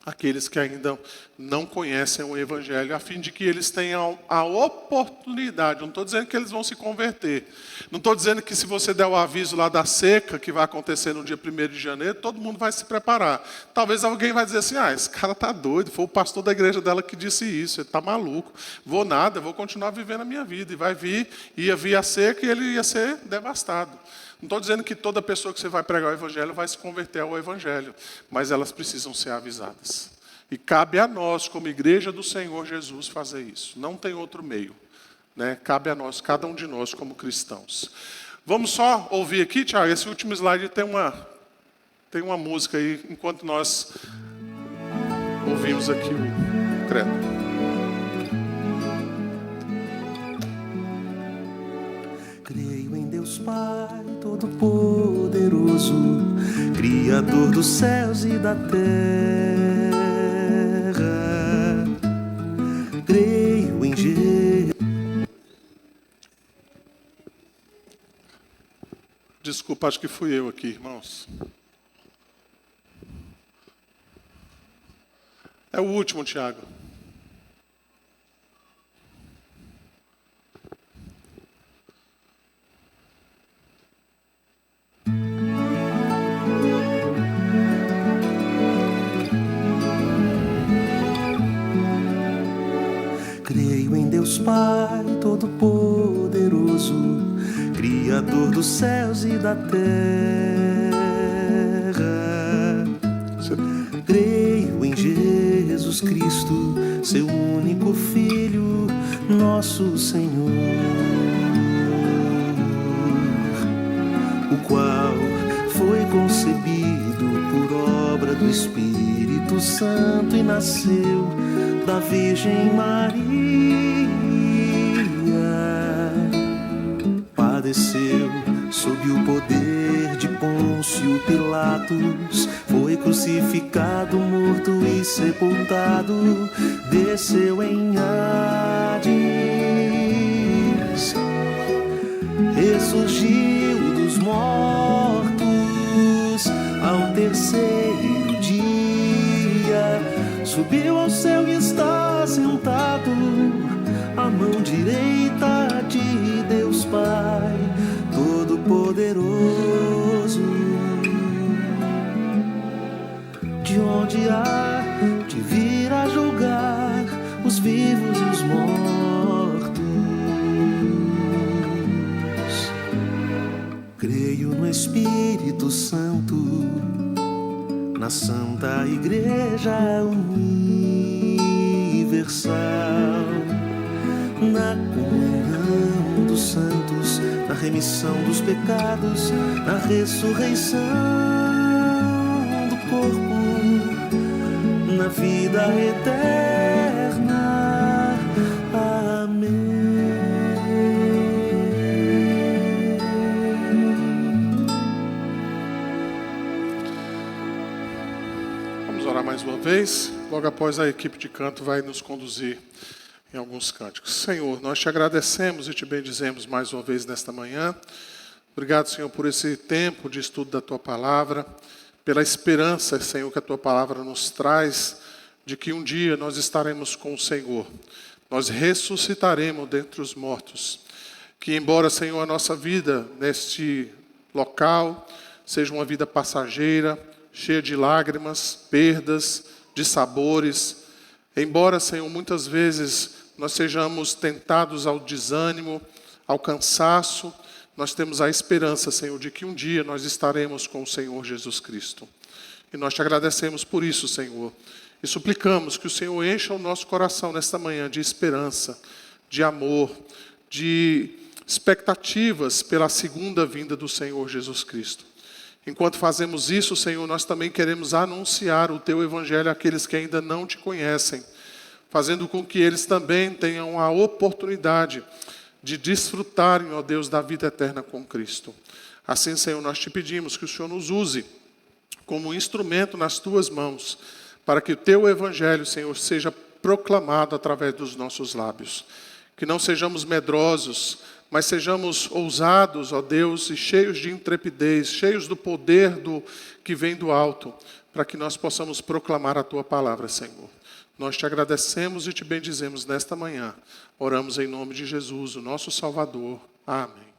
àqueles que ainda não conhecem o Evangelho, a fim de que eles tenham a oportunidade. Não estou dizendo que eles vão se converter. Não estou dizendo que se você der o aviso lá da seca, que vai acontecer no dia 1º de janeiro, todo mundo vai se preparar. Talvez alguém vai dizer assim, esse cara está doido, foi o pastor da igreja dela que disse isso, ele está maluco. Vou nada, vou continuar vivendo a minha vida. E vai vir, ia vir a seca e ele ia ser devastado. Não estou dizendo que toda pessoa que você vai pregar o Evangelho vai se converter ao Evangelho, mas elas precisam ser avisadas. E cabe a nós, como igreja do Senhor Jesus, fazer isso. Não tem outro meio, né? Cabe a nós, cada um de nós, como cristãos. Vamos só ouvir aqui, Tiago, esse último slide tem uma música aí, enquanto nós ouvimos aqui o credo. Creio em Deus Pai Todo-Poderoso, Criador dos céus e da terra. Creio em Jesus. Desculpa, acho que fui eu aqui, irmãos. É o último, Tiago. Creio em Deus Pai Todo-Poderoso, Criador dos céus e da terra. Creio em Jesus Cristo, seu único Filho, nosso Senhor, o qual foi concebido por obra do Espírito Santo e nasceu da Virgem Maria. Padeceu sob o poder de Pôncio Pilatos, foi crucificado, morto e sepultado, desceu em Hades, ressurgiu dos mortos ao terceiro dia, subiu ao céu e está sentado à mão direita de Deus Pai Todo-Poderoso, de onde há de vir a julgar os vivos e os mortos. Creio Santo, na Santa Igreja Universal, na comunhão dos santos, na remissão dos pecados, na ressurreição do corpo, na vida eterna. Amém. Vamos orar mais uma vez. Logo após a equipe de canto vai nos conduzir em alguns cânticos. Senhor, nós te agradecemos e te bendizemos mais uma vez nesta manhã. Obrigado, Senhor, por esse tempo de estudo da Tua Palavra, pela esperança, Senhor, que a Tua Palavra nos traz, de que um dia nós estaremos com o Senhor. Nós ressuscitaremos dentre os mortos. Que embora, Senhor, a nossa vida neste local seja uma vida passageira, cheia de lágrimas, perdas, de sabores, embora, Senhor, muitas vezes nós sejamos tentados ao desânimo, ao cansaço, nós temos a esperança, Senhor, de que um dia nós estaremos com o Senhor Jesus Cristo. E nós te agradecemos por isso, Senhor. E suplicamos que o Senhor encha o nosso coração nesta manhã de esperança, de amor, de expectativas pela segunda vinda do Senhor Jesus Cristo. Enquanto fazemos isso, Senhor, nós também queremos anunciar o Teu Evangelho àqueles que ainda não Te conhecem, fazendo com que eles também tenham a oportunidade de desfrutarem, ó Deus, da vida eterna com Cristo. Assim, Senhor, nós Te pedimos que o Senhor nos use como instrumento nas Tuas mãos, para que o Teu Evangelho, Senhor, seja proclamado através dos nossos lábios. Que não sejamos medrosos, mas sejamos ousados, ó Deus, e cheios de intrepidez, cheios do poder que vem do alto, para que nós possamos proclamar a Tua palavra, Senhor. Nós Te agradecemos e Te bendizemos nesta manhã. Oramos em nome de Jesus, o nosso Salvador. Amém.